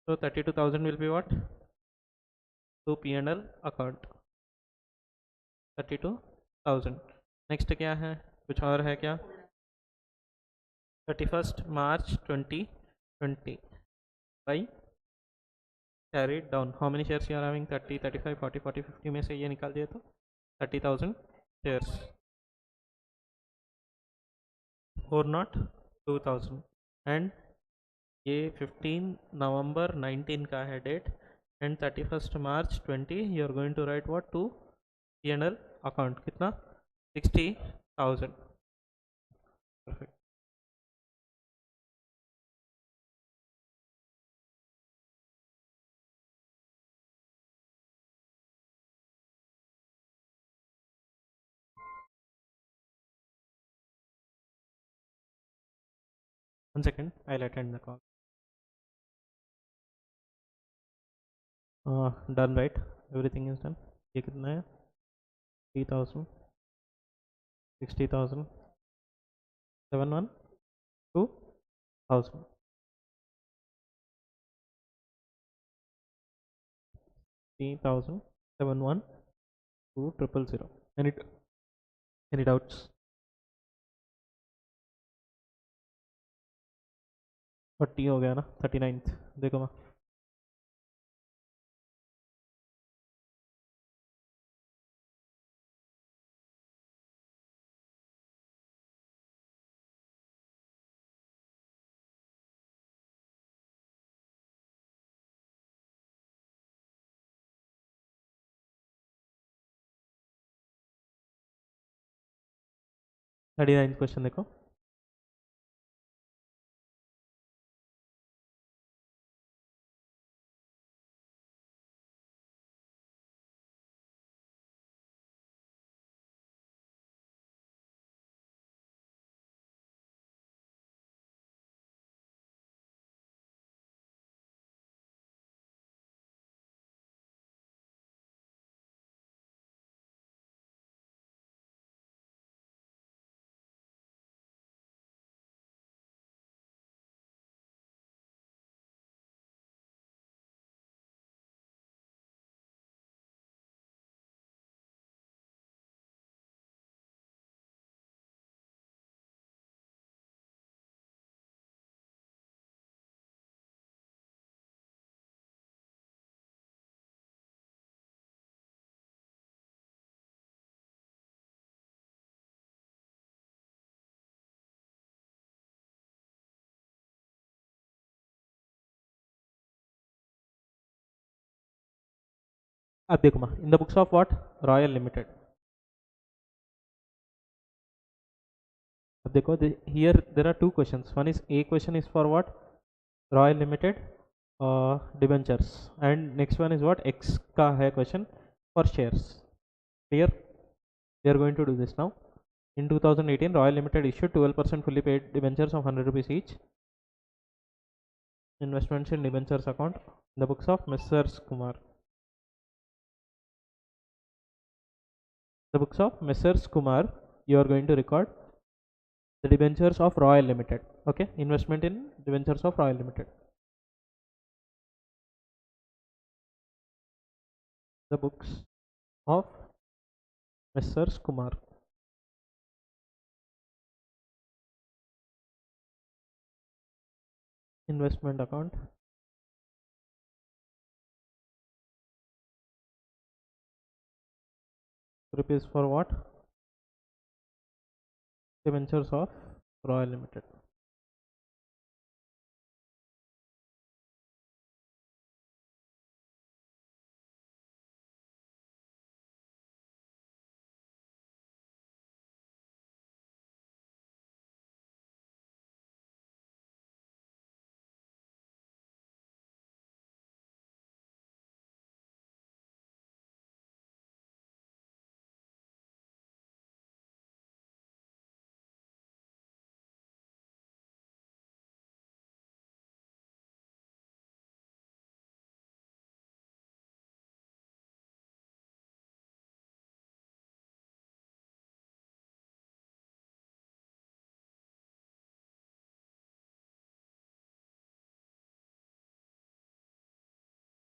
So 32,000 will be what? To P&L account 32,000. Next क्या है? कुछ और है क्या? 31st March 2020 by carried down. How many shares you are having? 30, 35, 40, 40, 50 में से ये निकाल दिया तो 30,000 shares. 402,000 and ये 15 November 19 का है date and 31st March 20 you are going to write what to P&L account कितना 60,000. Perfect. One second, I'll attend the call. Done, right? Everything is done. ये कितना है 3,000 60,000 712,000 3,000 712,000. Any doubts? 40 हो गया ना 39th देखो मैं थर्टी नाइन्थ क्वेश्चन देखो अब देखो माँ, in the books of what, royal limited. अब देखो, here there are two questions. One is, a question is for what, royal limited debentures, and next one is what, X का है question for shares. Clear? We are going to do this now. In 2018, Royal Limited issued 12% fully paid debentures of 100 rupees each. Investments in debentures account in the books of Messrs. Kumar. The books of Messrs. Kumar, you are going to record the debentures of Royal Limited. Okay, investment in debentures of Royal Limited. The books of Messrs. Kumar. Investment account. Rupees for what? Debentures of Royal Limited.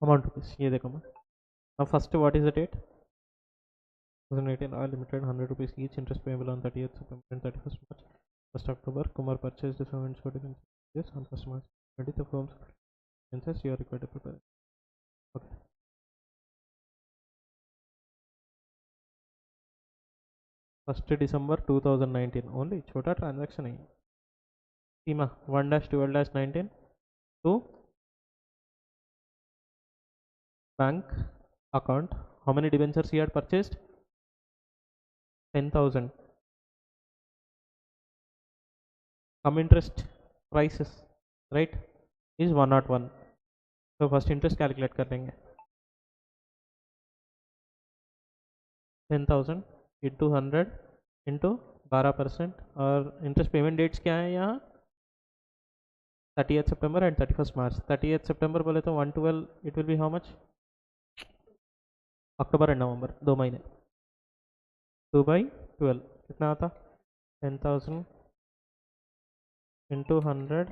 Amount rupees. ये देखो मैं. Now first, what is the date? 2018, Royal Limited, 100 rupees each, interest payable on 30th September and 31st March. 1st October, Kumar purchased the servants for this on 1st March. 20th of firm's expenses you are required to prepare. Okay. First December 2019 only. छोटा transaction है. सीमा 1-12-19 to bank account. How many debentures he had purchased? 10,000. Come interest prices, right, is 101. So first interest calculate कर लेंगे. 10,000 into 100 into 12%. और interest payment dates क्या है यहाँ? 30th September and 31st March. 30th September बोले तो 112, it will be how much? October and November, 2 महीने. 2/12 कितना आता? 10,000 into 100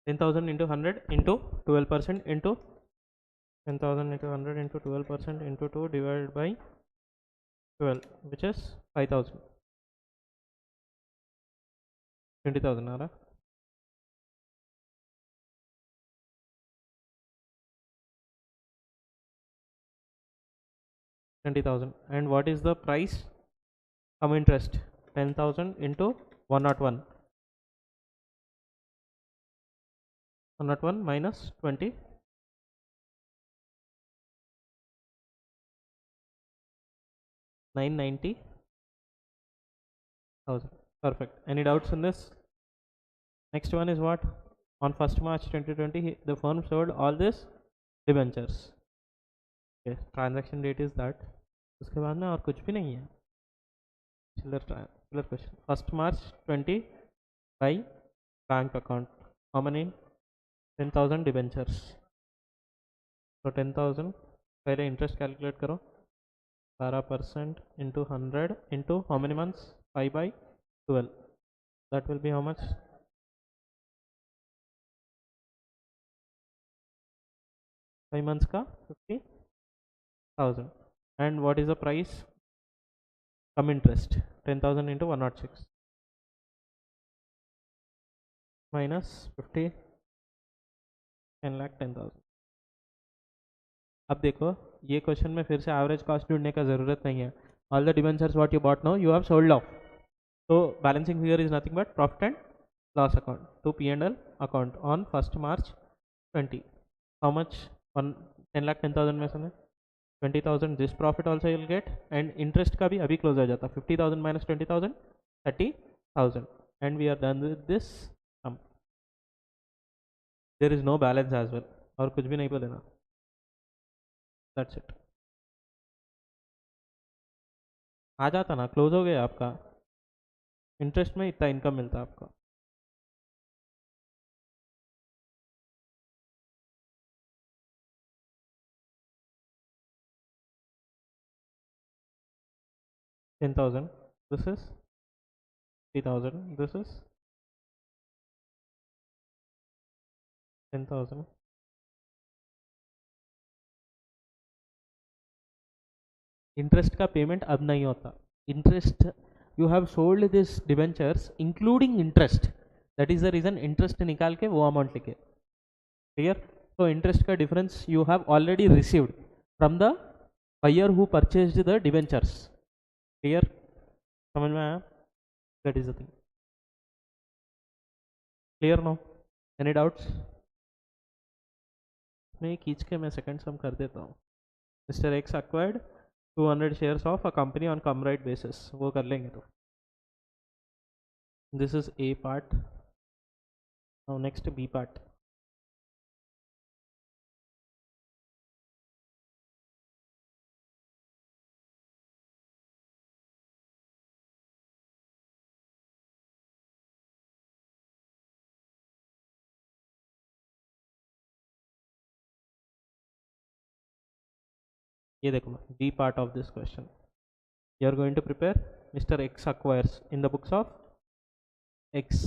10,000 into 100 into 12% into 10,000 into 100 into 12% into 2 divided by 12, which is 5,000. 20,000 आ रहा. $20,000. And what is the price? Come interest 10,000 into 101. 101 minus 20. 990,000. Perfect. Any doubts in this? Next one is what? On 1st March 2020, the firm sold all this debentures. Okay. Transaction date is that. उसके बाद में और कुछ भी नहीं है. Killer question. 1st March 20 by bank account. How many? 10,000 debentures. So 10,000. पहले interest calculate करो. 12% into 100 into how many months? 5/12. That will be how much? 5 months का 50,000. And what is the price? Come interest 10,000 into 106 minus 50, 10,10,000. अब देखो, ये question में फिर से average cost ढूंढने का जरूरत नहीं है. All the debentures what you bought now you have sold off. तो balancing figure is nothing but profit and loss account to P&L account on 1st March 20. How much? 10 lakh 10,000 में से 20,000 this profit also you'll get, and interest का भी अभी close हो जाता 50,000 minus 20,000 30,000, and we are done with this sum. There is no balance as well, और कुछ भी नहीं को देना. That's it. आ जाता ना, क्लोज हो गया आपका. इंटरेस्ट में इतना इनकम मिलता आपका. $10,000. This is 3,000. This is 10,000. Interest का पेमेंट अब नहीं होता. Interest you have sold this debentures including interest, that is the reason interest निकाल के वो अमाउंट लिखे. क्लियर? तो इंटरेस्ट का difference you have already received from the buyer who purchased the debentures. Clear? समझ में आया? That is the thing. Clear no? Any doubts? मैं खींच के मैं सेकंड सम कर देता हूँ. Mister X acquired 200 shares of a company on come right basis. वो कर लेंगे तो. This is A part. Now next B part. ये देखो B part of this question. You are going to prepare Mr. X acquires in the books of X.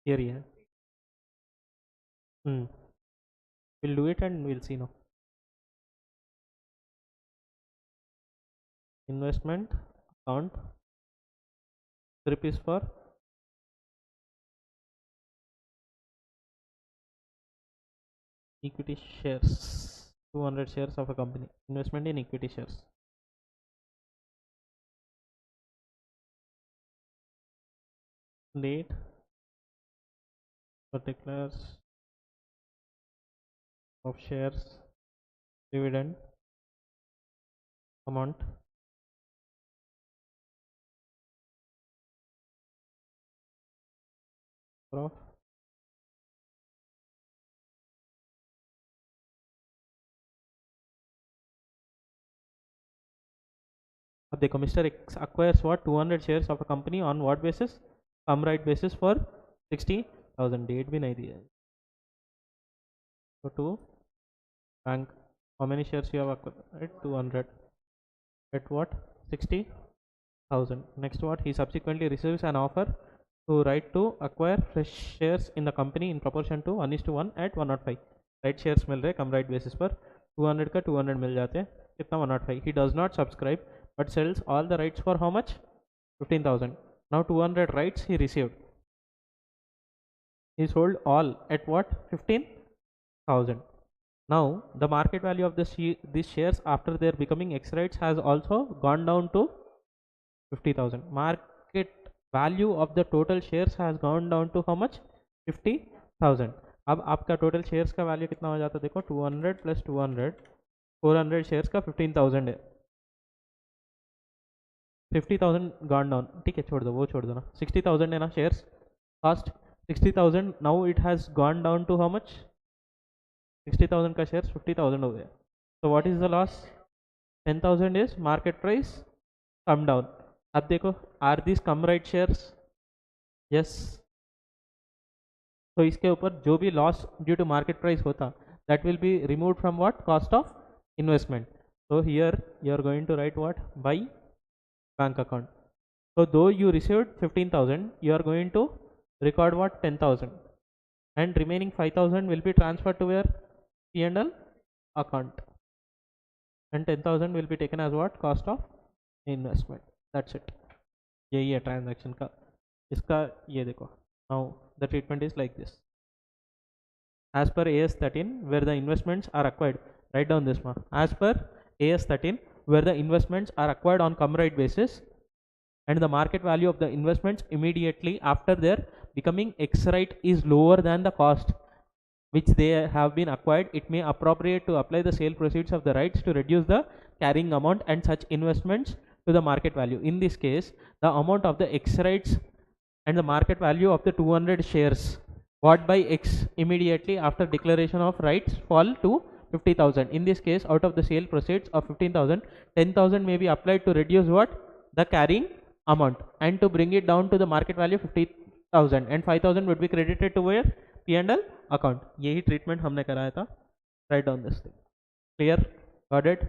Here he है. We'll do it and we'll see now. Investment account. Script is for equity shares. 200 shares of a company. Investment in equity shares. Date. Particulars of shares. Dividend. Amount. Of अब देखो mister x acquires what 200 shares of a company on what basis? Come right basis for 60,000. Date भी नहीं दिया है. So to bank, how many shares you have acquired? 200 at what? 60,000. Next what? He subsequently receives an offer to right to acquire fresh shares in the company in proportion to 1:1 at 105. Right shares मिल रहे कम right basis पर. 200 का 200 मिल जाते हैं. कितना? 105. He does not subscribe but sells all the rights for how much? 15,000. Now 200 rights he received. He sold all at what? 15,000. Now the market value of these shares after their becoming X rights has also gone down to 50,000. Market value of the total shares has gone down to how much? 50,000. अब आपका total shares का value कितना हो जाता है? देखो 200 plus 200 400 shares का 15,000 है. 50,000 गॉन डाउन. ठीक है, छोड़ दो, वो छोड़ दो ना. 60,000 है ना shares cost. 60,000 now it has gone down to how much? 60,000 का शेयर्स 50,000 हो गया. तो what is the loss? 10,000 is market price come down. अब देखो are this come right shares? Yes. तो इसके ऊपर जो भी loss due to market price होता that will be removed from what? Cost of investment. So here you are going to write what? By bank account. So though you received 15,000, you are going to record what? 10,000, and remaining 5,000 will be transferred to where? P&L account, and 10,000 will be taken as what? Cost of investment. That's it. यही है transaction का. इसका ये देखो. Now the treatment is like this. As per AS 13, where the investments are acquired, write down this one. As per AS 13, where the investments are acquired on come right basis, and the market value of the investments immediately after their becoming ex right is lower than the cost which they have been acquired, it may appropriate to apply the sale proceeds of the rights to reduce the carrying amount and such investments to the market value. In this case, the amount of the X rights and the market value of the 200 shares bought by X immediately after declaration of rights fall to 50,000. In this case, out of the sale proceeds of 15,000, 10,000 may be applied to reduce what? The carrying amount, and to bring it down to the market value 50,000, and 5,000 would be credited to where? P&L account. यही treatment हमने कराया था. Write down this thing. Clear? Got it?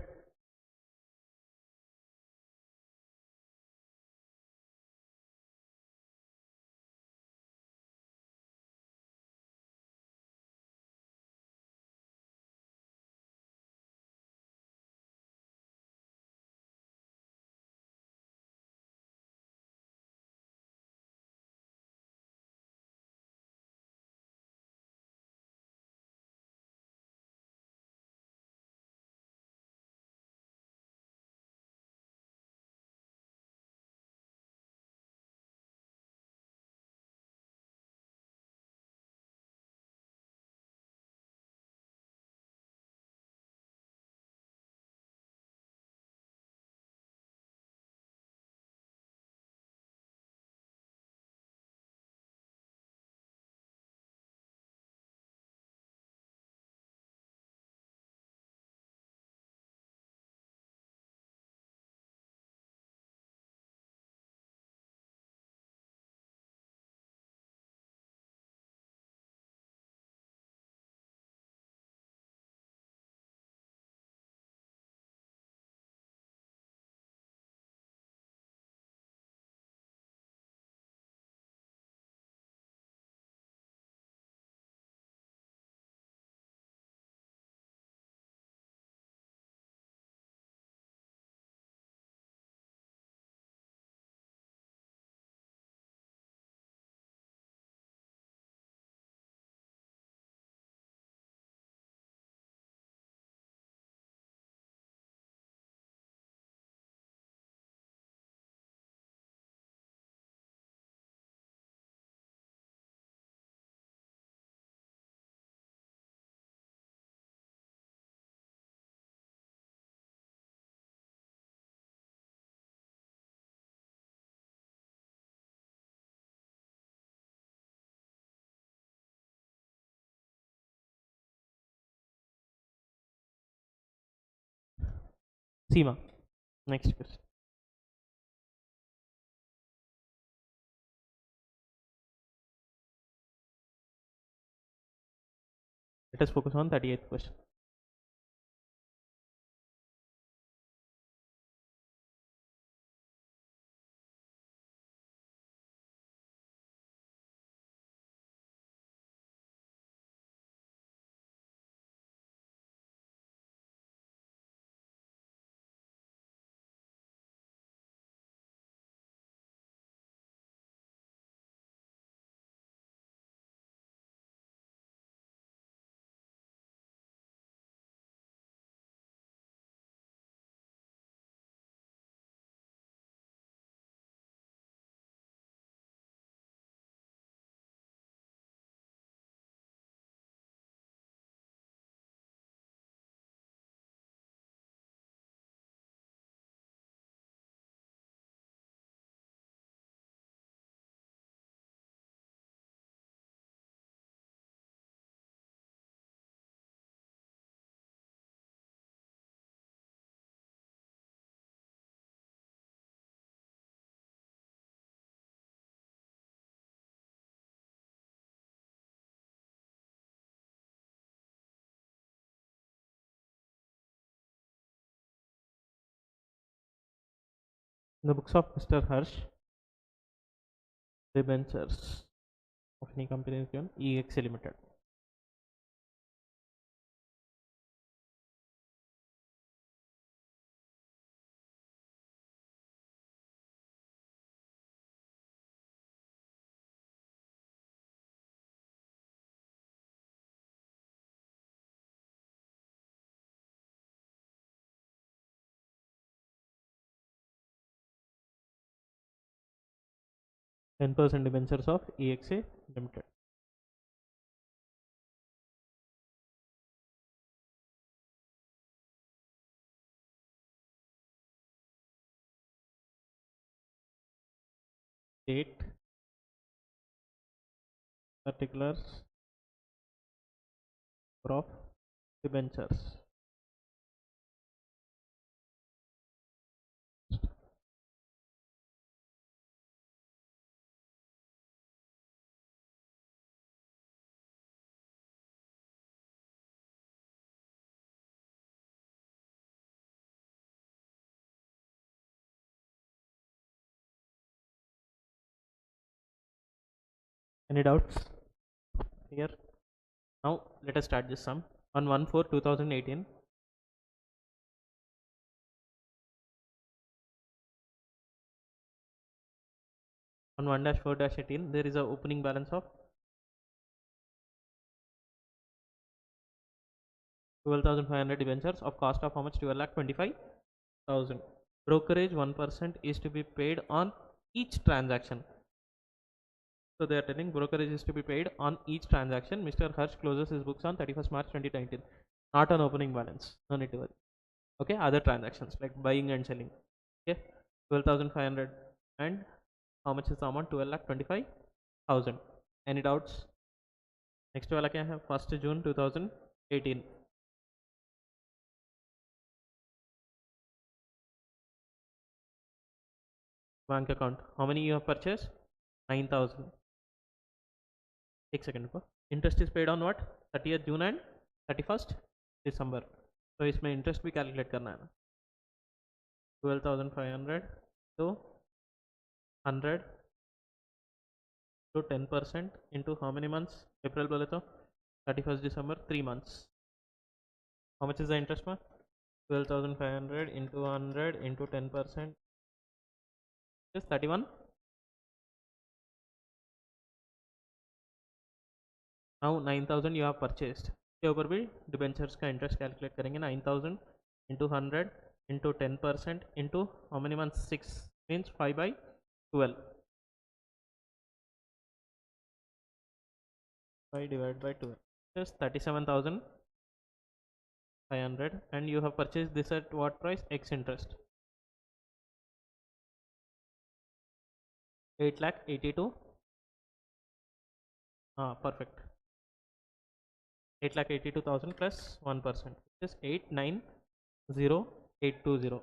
Seema. Next question. Let us focus on 38th question. The books of Mr. Harsh, debentures of any company is given EXA Limited. 10% debentures of EXA Limited. Date, particulars, of debentures. Any doubts here? Now let us start this sum. On 1/4/2018, on 1-4-18, there is a opening balance of 12,500 debentures of cost of how much? 12,25,000. Brokerage 1% is to be paid on each transaction. So they are telling brokerage is to be paid on each transaction. Mr. Harsh closes his books on 31st March 2019. Not on opening balance. No need to worry. Okay, other transactions like buying and selling. Okay, 12,500, and how much is the amount? 12,25,000. Any doubts? Next वाला क्या है? 1st June 2018. Bank account. How many you have purchased? 9,000. Take second को. Interest is paid on what? 30th June and 31st December. तो इसमें interest भी calculate करना है ना. 12,500 to 100 to 10% into how many months? April बोले तो 31st December, 3 months. How much is the interest ma? 12,500 into 100 into 10% is 31. Now 9,000 you have purchased. इसके ऊपर भी डिबेंचर्स का इंटरेस्ट कैलकुलेट करेंगे. 9,000 into 100 into 10% into how many months? 6 means 5/12. 5 divided by 12 is 37,500, and you have purchased this at what price? X interest. 8,82,000. Perfect. 8,82,000 plus 1%, which is 8,90,820.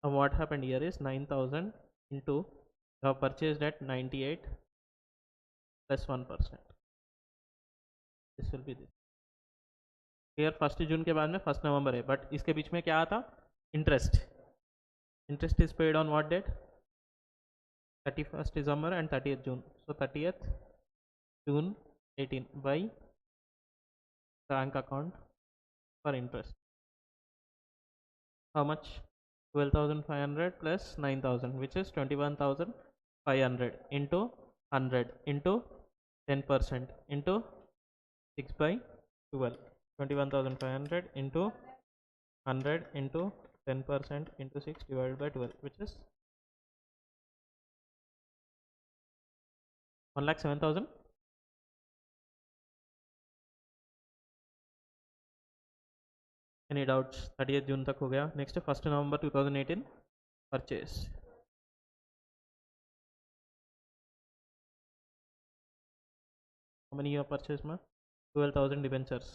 Now what happened here is 9,000 into you have purchased at 98 plus 1%. This will be this. Here 1st June के बाद में 1st November है, but इसके बीच में क्या आता? Interest. Interest is paid on what date? 31st December and 30th June. So 30th June 18 by bank account for interest. How much? 12,500 plus 9,000, which is 21,500 into 100 into 10% into 6/12. 21,500 into 100 into 10% into 6 divided by 12, which is 1,07,000. Any doubts? 30th June तक हो गया. Next 1st November 2018 purchase. How many you have purchased में? 12,000 debentures.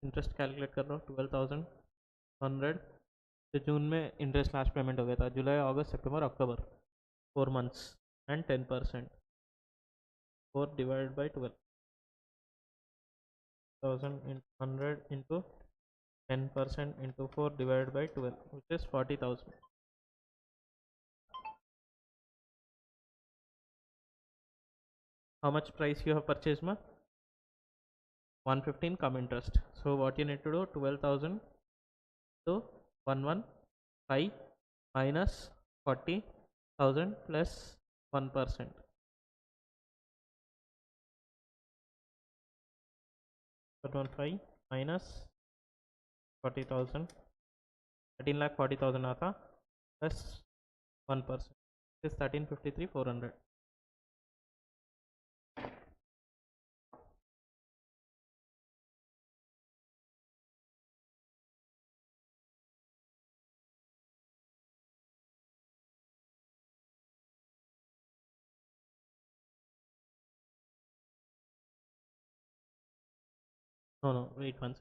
Interest calculate कर रहा हूँ. 12,100. तो जून में interest last payment हो गया था. जुलाई, अगस्त, सितंबर, अक्टूबर, 4 months and 10%. 4 divided by 12. 1,100 into 10% into 4 divided by 12, which is 40,000. How much price you have purchased ma? 115 come interest. So what you need to do? 12,000 to 115 minus 40,000 plus 1%. 115 minus 40,000 13,40,000 आता plus 1% इज 13,53,400. No no wait one,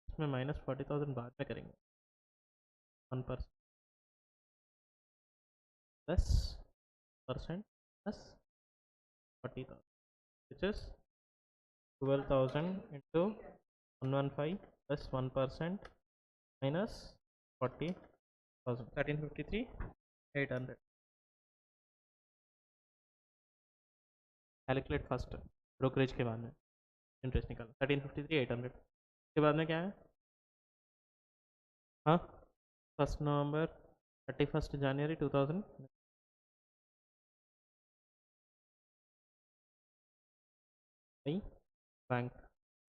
इसमें -40,000 बाद में करेंगे. 1% plus percent plus 40,000 which is 12,000 into 115 plus 1% minus 40,000, 1353,800. Calculate first brokerage के बाद में interest निकालना. 1353,800 के बाद में क्या है? हाँ, 1 नवंबर 31 जनवरी 2000 bank.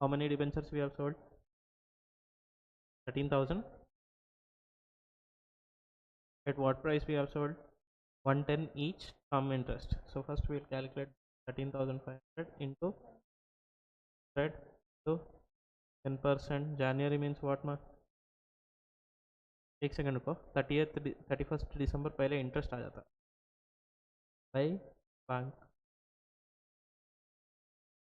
How many debentures we have sold? 13,000. At what price we have sold? 110 each come interest. So first we will calculate 13,500 into 100 to 10%. January means what ma? एक सेकंड रुको. 31st दिसंबर पहले इंटरेस्ट आ जाता by bank.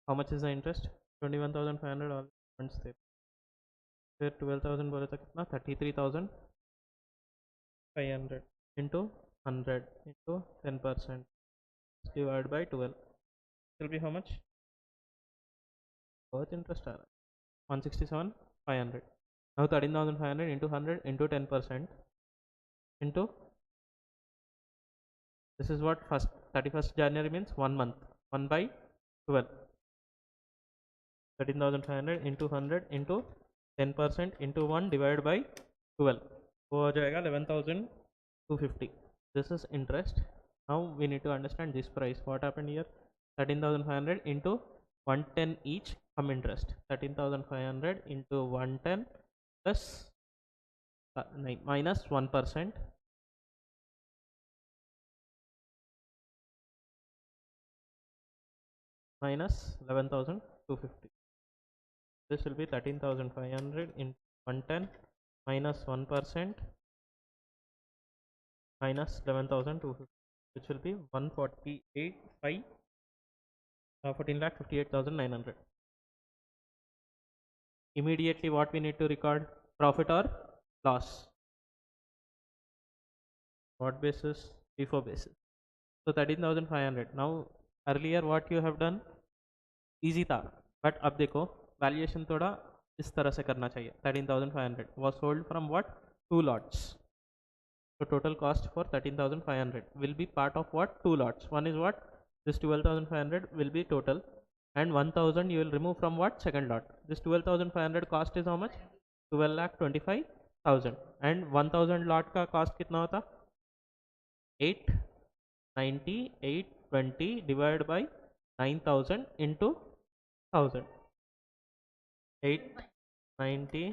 How much is the interest? 21,500 all funds थे. फिर 12,000 बोले तो कितना? 33,500 into 100 into 10% divide by 12 will be how much? बहुत इंटरेस्ट आ रहा है. 167,500. Now 13,500 into 100 into 10% into this is what first 31st January means 1 month. 1 by 12. 13,500 into 100 into 10% into 1 divided by 12. वो हो जाएगा 11,250. This is interest. Now we need to understand this price. What happened here? 13,500 into 110 each come interest. 13,500 into 110 plus minus 1% minus 11,250. This will be 13,500 in 110 minus 1% minus 11,250, which will be 14,58,900. Immediately what we need to record? Profit or loss. What basis? FIFO basis. So 13,500. Now earlier what you have done easy था, but अब देखो valuation थोड़ा इस तरह से करना चाहिए. 13,500 was sold from what? 2 lots. So total cost for 13,500 will be part of what? 2 lots. One is what? This 12,500 will be total, and 1,000 you will remove from what? Second lot. This 12,500 cost is how much? 12,25,000. and 1,000 lot का cost कितना होता? 890 820 divided by 9,000 into 1,000. 890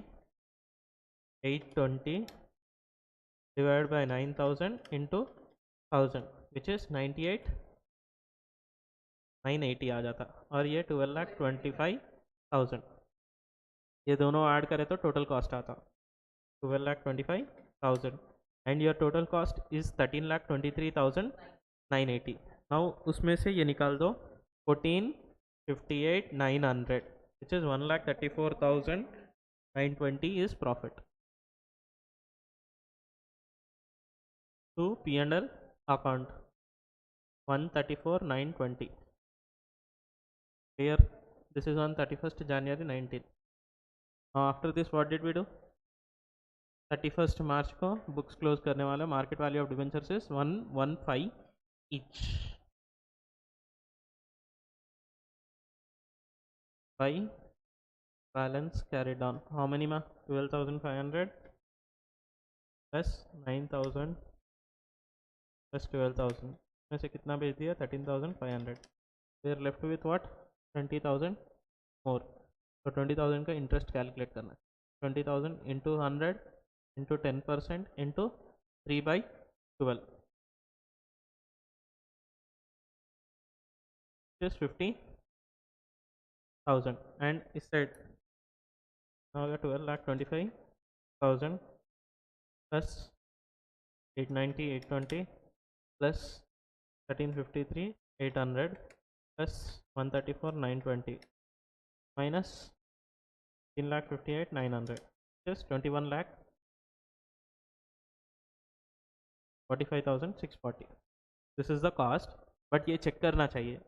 820 divided by 9,000 into 1,000, which is 98,980 आ जाता. और ये 12,25,000. ये दोनों add करें तो टोटल कॉस्ट आता 12,25,000, and your total cost is 13,23,980. now उसमें से ये निकाल दो 14,58,900, which is 1,34,920 is profit to P&L account. 134,920. Here this is on 31st January 19. Now after this what did we do? 31st March को books close करने वाला. Market value of debentures is 115 each by balance carried on. How many ma? 12,500 plus 9,000 plus 12,000 में से कितना भेज दिया? 13,500. they are left with what? 20,000 more. तो 20,000 का इंटरेस्ट कैलकुलेट करना है. 20,000 into 100 into 10% into 3 by 12, which is 50,000. And it said now the 12,25,000 plus 890, 820 plus 1353, 800 plus 134, 920 minus 18,58,900, 900, just 21 lakh 45,640. This is the cost, but ये check करना चाहिए.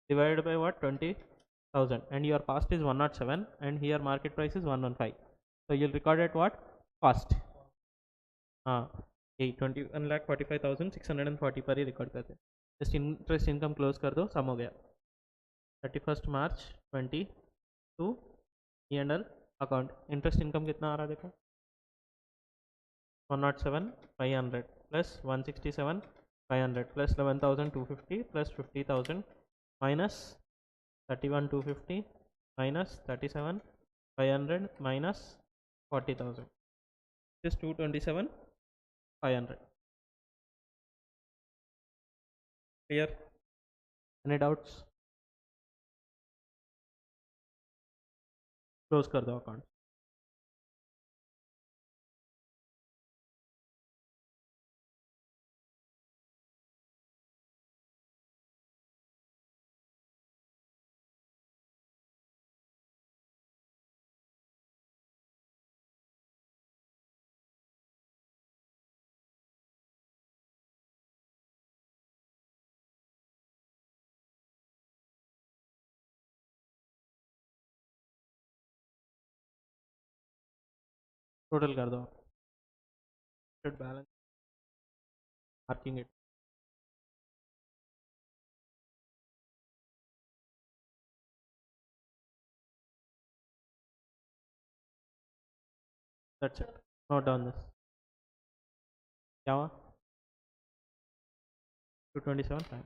Divided by what? 20,000, and your cost is 107 and here market price is 115. So you'll record it what? Cost. हाँ, 21,45,640 पर ही record करते हैं. Just interest income close कर दो, सम हो गया. 31 मार्च 22 E&L अकाउंट. इंटरेस्ट इनकम कितना आ रहा है देखो. 107,500 plus 167,500 plus 11,250 plus 50,000 minus 31,250 minus 37,500 minus 40,000 is 227,500. Clear? Any doubts? Close कर दो अकाउंट. टोटल कर दो. Balance marking it. That's it. Note down this. क्या हुआ? 227.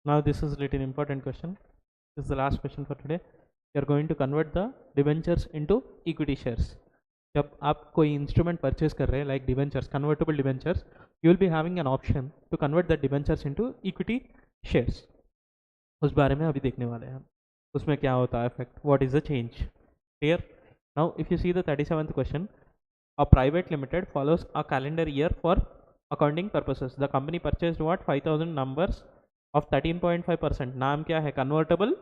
Now this is little important question. This is the last question for today. You are going to convert the debentures into equity shares. जब आप कोई instrument purchase कर रहे हैं like debentures, convertible debentures, you will be having an option to convert the debentures into equity shares. उस बारे में अभी देखने वाले हैं हम. उसमें क्या होता है effect, what is the change. Clear. Now if you see the 37th question, a private limited follows a calendar year for accounting purposes. The company purchased what 5000 numbers of 13.5%. नाम क्या है, convertible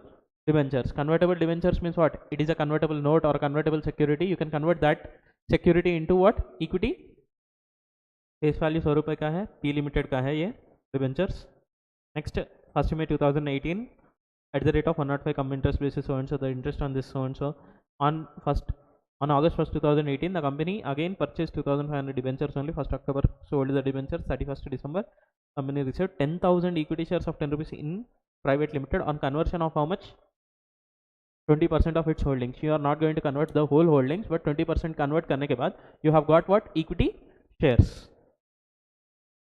debentures. Convertible debentures means what? It is a convertible note or convertible security. You can convert that security into what? Equity. Face value 100 रुपये का है, P limited का है ये debentures. Next, 1 May 2018 at the rate of 105 come interest basis so and so, the interest on this so and so. On August 1st 2018 the company again purchased 2500 debentures only. 1st October sold the debentures. 31st December company received 10,000 equity shares of 10 rupees in private limited on conversion of how much? 20% of its holdings. You are not going to convert the whole holdings, but 20% convert करने के बाद you have got what? Equity shares.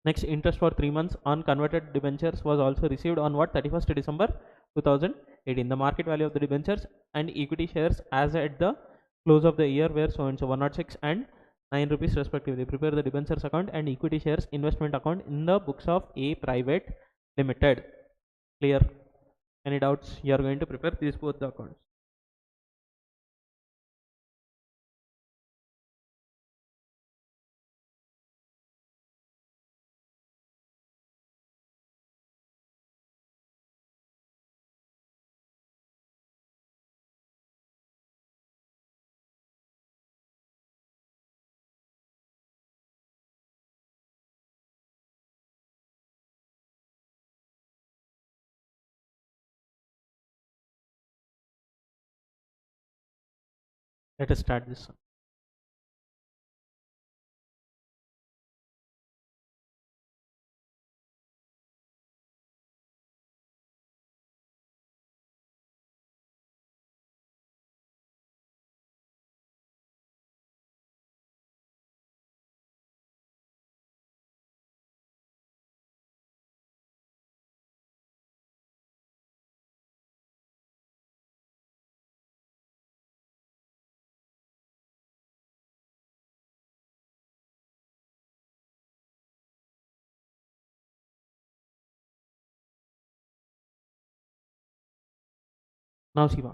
Next, interest for 3 months on converted debentures was also received on what? 31st December 2018. The market value of the debentures and equity shares as at the close of the year were so and so 106 and 9 rupees respectively. Prepare the debentures account and equity shares investment account in the books of a private limited. Clear? Any doubts? You are going to prepare these both the accounts. Let us start this one. Now Shiva.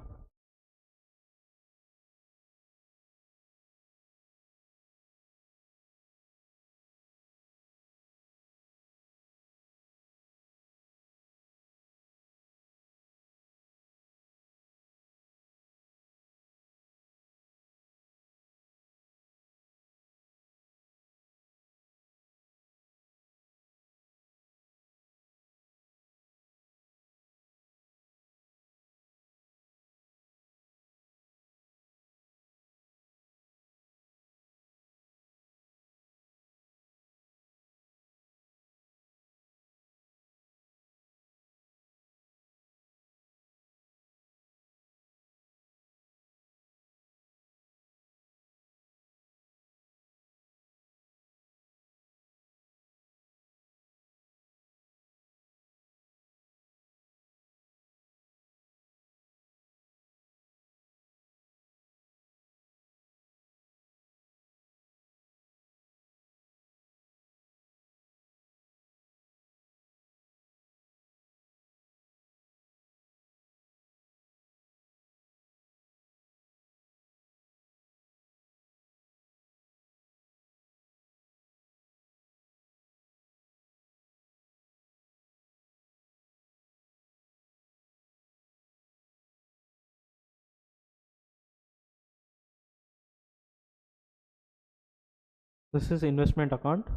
This is investment account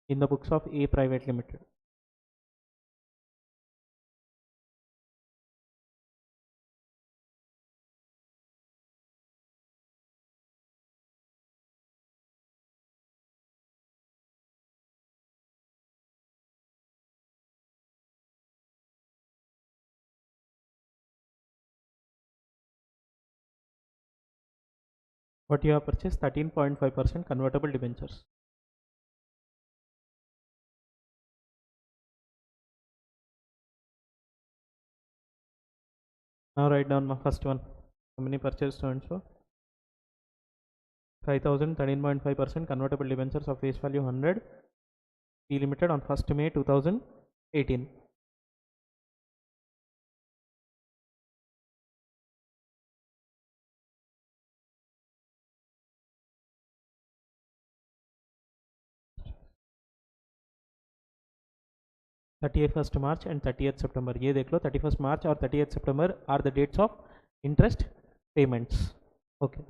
in the books of a private limited. What you have purchased? 13.5% convertible debentures. Now write down my first one. Company purchase so and so 5,000 13.5% convertible debentures of face value 100 P limited on 1st May 2018. First March and 30th September. ये देख लो 31st March और 30th September are the dates of interest payments. Okay.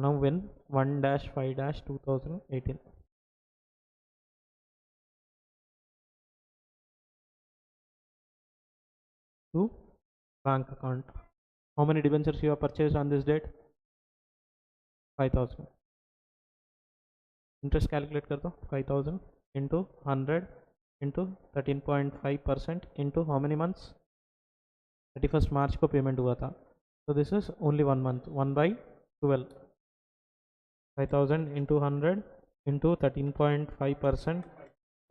Now when 1-5-2018. To bank account. How many debentures you have purchased on this date? 5,000. Interest calculate कर दो 5,000 into 100 into 13.5% into how many months? 31st March को payment हुआ था. So this is only 1 month. 1/12. 5,000 into 100 into 13.5%.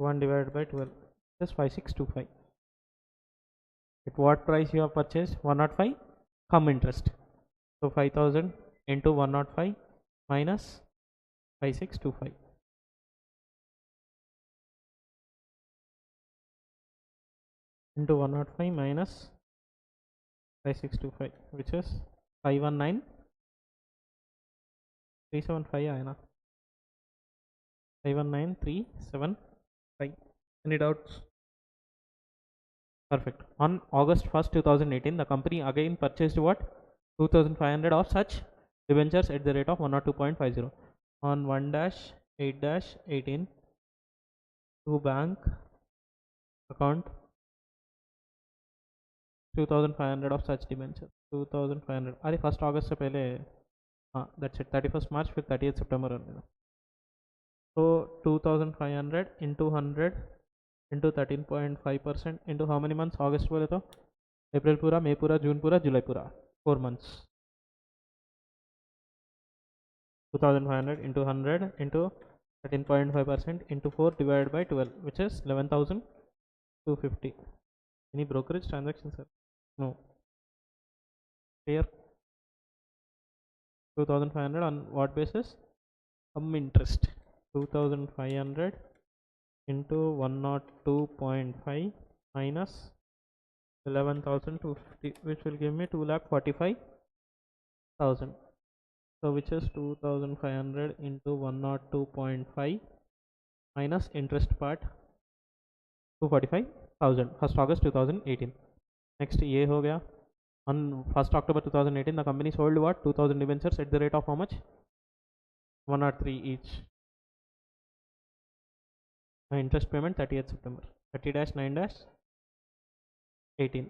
1 divided by 12. Just 5625. At what price you have purchased? 105. Come interest. So 5,000 into 105 minus 5625. Into 105 minus 5625, which is 519,375 आया ना. 519,375. Any doubts? Perfect. On August 1st 2018 the company again purchased what? 2,500 of such debentures at the rate of 102.50. On 1-8-18 to bank account 2,500 of such debentures. 2,500 अरे 1st August से पहले. हाँ, that's it. 31st March फिर 30th September रहेगा. So 2,500 into 100 into 13.5% into how many months? August बोले तो April पूरा, May पूरा, June पूरा, July पूरा, 4 months. 2,500 into 100 into 13.5% into 4 divided by 12, which is 11,250. Any brokerage transactions, sir? No. Clear? 2,500 on what basis? Interest. 2,500 into 102.5 minus 11,250, which will give me 2,45,000. So which is 2,500 into 102.5 minus interest part 245,000. 1st August 2018. Next ये हो गया. On 1st October 2018 the company sold what? 2,000 debentures at the rate of how much? 103 each. Interest payment 30th September. 30-9-18.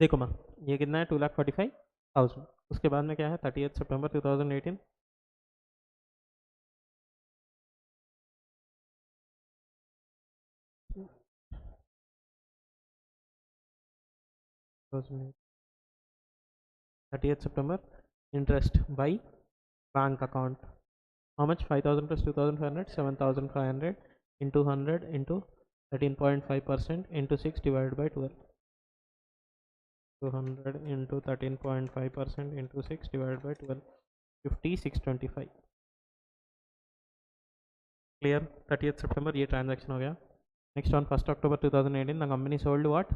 देखो माँ ये कितना है? 2,45,000. उसके बाद में क्या है? 30th September 2018. Thirtieth September interest by bank account. How much? 5,000 plus 2,500, 7,500 into 100 into 13.5% into 6 divided by 12. 200 into 13.5% into 6 divided by 12. 5625. Clear? 30th September ये transaction हो गया. Next on 1st October 2018 the company sold what?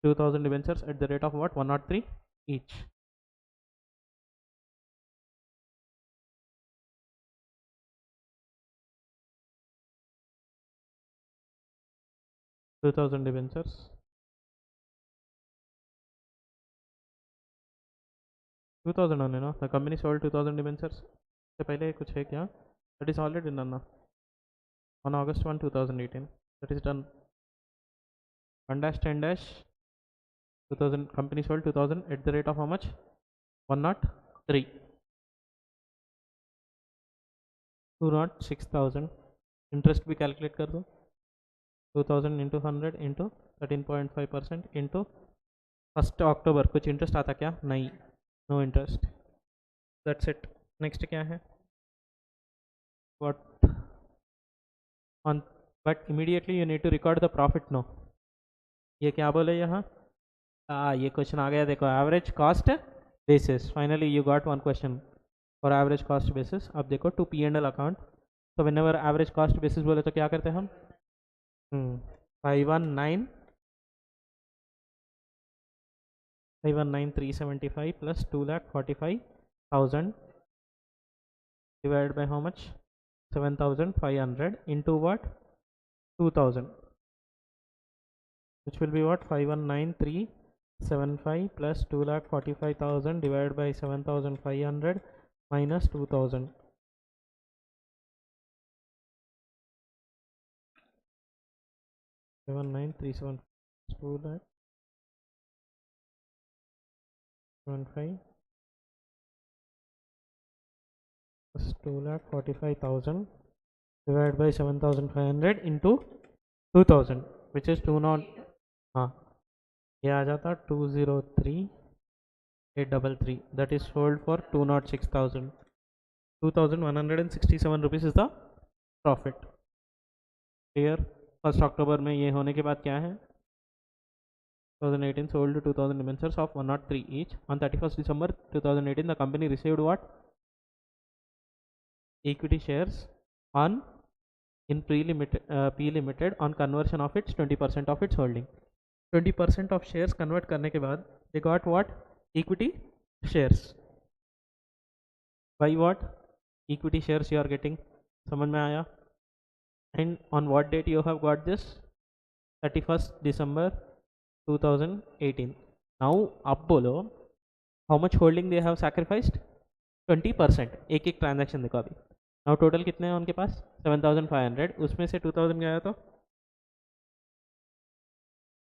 2,000 debentures at the rate of what? 103 each. 2,000 debentures. 2,000 only, no? The company sold 2,000 debentures. से पहले कुछ है क्या? That is already done now. On August 1, 2018. That is done. 1-10 2000 company sold 2,000 at the rate of how much? 103. 206,000. Interest भी calculate कर दो. 2,000 into 100 into 13.5% into 1st October. कुछ interest आता क्या? नहीं. No interest. That's it. Next क्या है? What? On but immediately you need to record the profit no. ये क्या बोले यहाँ, ये क्वेश्चन आ गया देखो, average cost basis. Finally you got one question for average cost basis. अब देखो to P and L account, तो whenever average cost basis बोले तो क्या करते हैं हम, 519 519,375 plus 2,45,000 divided by how much, 7,500 into what, 2,000, which will be what, 519,375 plus 2,45,000 divided by 7,500 minus 2,000. 7,937 2,75 plus 2,45,000 divided by 7,500 into 2,000, which is 20, हाँ ये आ जाता 203,833, that is sold for 206,000. 2,167 rupees is the profit. Clear? 1st October में ये होने के बाद क्या है, 2018 sold 2,000 debentures of 103 each. On 31st December 2018 the company received what, equity shares on in P limited on conversion of its 20% of its holding. 20% of shares convert करने के बाद they got what, equity shares. By what, equity shares you are getting, समझ में आया? And on what date you have got this, 31st December 2018. Now अब बोलो how much holding they have sacrificed, 20%. एक एक ट्रांजैक्शन देखो अभी. नाउ टोटल कितने हैं उनके पास, 7,500, उसमें से 2,000 गया तो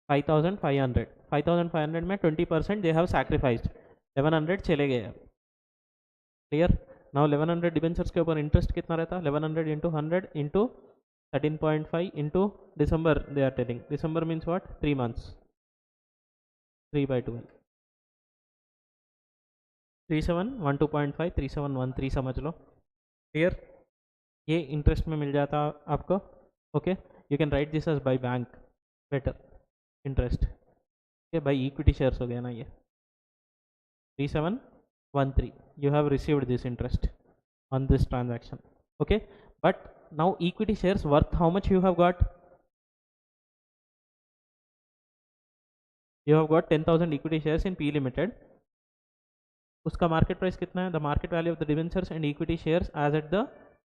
5,500. 5,500 में 20% दे हैव सैक्रिफाइस्ड, 1100 चले गए. क्लियर? नाउ 1100 डिबेंचर्स के ऊपर इंटरेस्ट कितना रहता, 1100 into 100 into 13.5 into December, they are telling December means what, 3 months, 3/12, 3712.5, 3713 समझ लो. क्लियर? ये इंटरेस्ट में मिल जाता आपको. Okay, you can write this as by bank better interest. Buy equity shares हो गया ना ये, 3713, you have received this interest on this transaction. Okay, but now equity shares worth how much you have got, you have got 10,000 equity shares in P limited. उसका market price कितना है, the market value of the debentures and equity shares as at the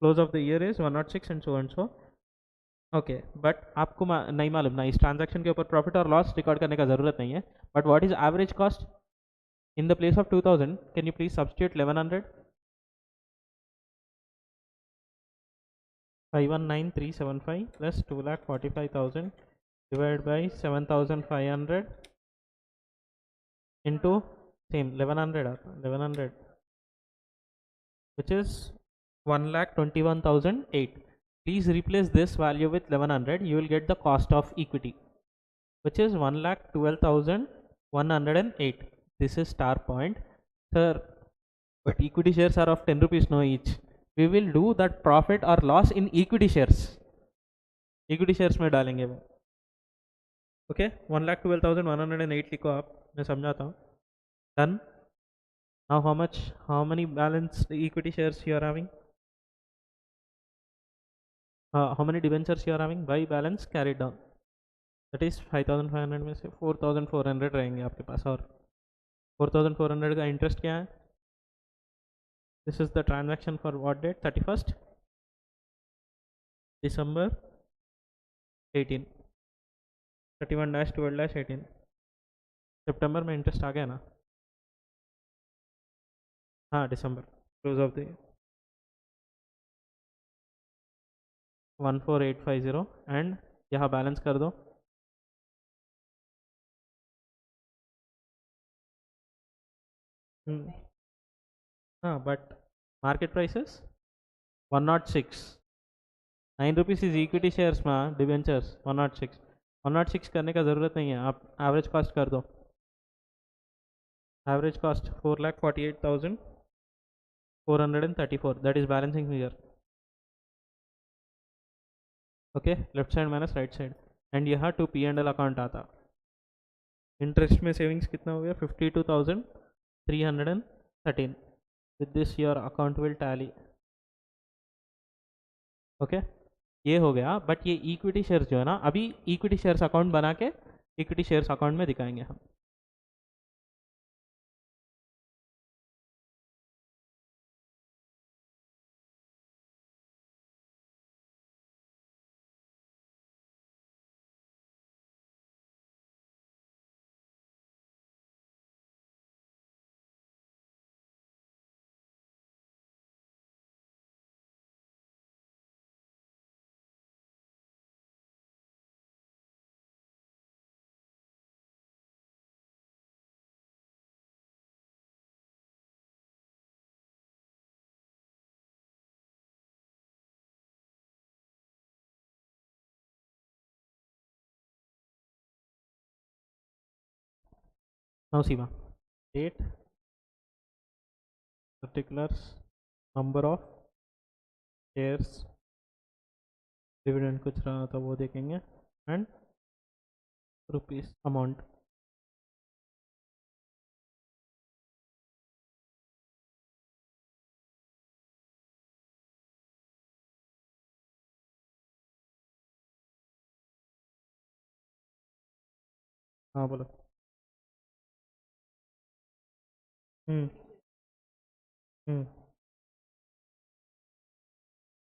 close of the year is 106 and so and so. Okay, but आपको नहीं मालूम ना, इस transaction के ऊपर प्रॉफिट और लॉस रिकॉर्ड करने का जरूरत नहीं है. But what is average cost, in the place of 2,000 can you please substitute 1100, 519,375 plus 2,45,000 divided by 7,500 into same 1100 which is 1,21,008. Please replace this value with 1100, you will get the cost of equity which is 1,12,108. This is star point, sir, but equity shares are of 10 rupees no each. We will do that profit or loss in equity shares, equity shares में डालेंगे वो. Okay, 1,12,108 लिखो आप, मैं समझाता हूँ. Done. Now how much, how many balanced equity shares you are having, how many debentures you are having by balance carried down, that is 5,500 में से 4,400 रहेंगे आपके पास. और 4,400 का इंटरेस्ट क्या है, this is the transaction for what date, 31st December 18, 31-12-18. सितंबर में interest आ गया ना, हाँ दिसंबर क्लोज ऑफ द 14,850 एंड यहाँ बैलेंस कर दो. हाँ, but market prices 106, 9 rupees is equity shares में डिबेंचर्स 106 करने का ज़रूरत नहीं है, आप एवरेज कॉस्ट कर दो. Average cost 4,48,434, that is balancing figure. Okay, left side minus right side, and यहाँ to P and L account आता। इंटरेस्ट में सेविंग्स कितना हो गया 52,313। With this your account will tally. Okay, ये हो गया। बट ये इक्विटी शेयर्स जो है ना, अभी इक्विटी शेयर्स अकाउंट बना के इक्विटी शेयर्स अकाउंट में दिखाएंगे हम। Now see ma, date, particulars, number of shares, dividend कुछ रहा था वो देखेंगे, एंड रुपीस अमाउंट। हाँ बोलो। हम्म हम्म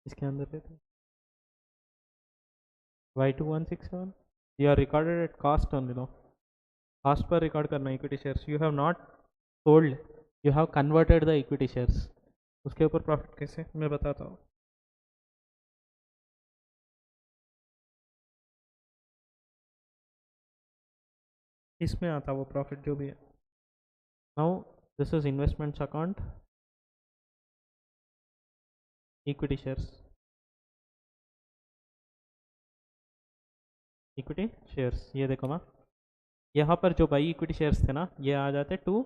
इसके अंदर पे थे Y2167, you are recorded at cost only, no? Cost पर रिकॉर्ड करना equity shares, you have not sold, you have converted the equity shares. उसके ऊपर प्रॉफिट कैसे, मैं बताता हूँ। इसमें आता वो प्रॉफिट जो भी है। Now this is investments account, equity shares, equity shares, ये देखो ना, यहाँ पर जो बाई इक्विटी शेयर्स थे ना, ये आ जाते टू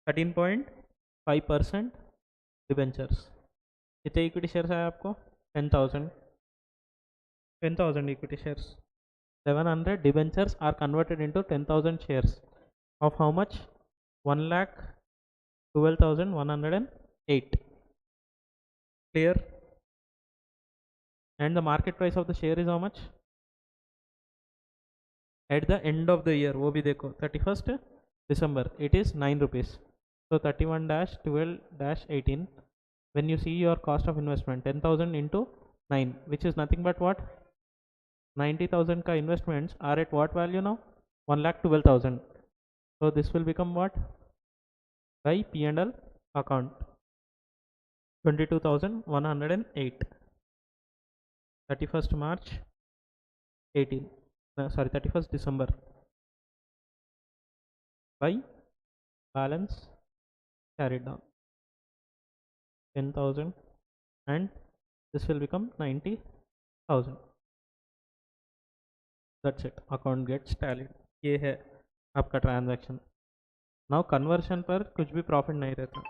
13.5% डिबेंचर्स। कितने इक्विटी शेयर्स आए आपको, 10,000, 10,000 equity shares. 700 debentures are converted into 10,000 shares of how much, 1,12,108. Clear? And the market price of the share is how much at the end of the year, वो भी देखो 31st December, it is 9 rupees. So 31-12-18, when you see your cost of investment 10,000 into 9, which is nothing but what, 90,000 ka investments are at what value now, 1,12,000. So this will become what, by P&L account, 22,108, 31st March 18, sorry 31st December, by balance carried down 10,000, and this will become 90,000. That's it, account gets tallied. ये है आपका transaction. Now conversion पर कुछ भी profit नहीं रहता।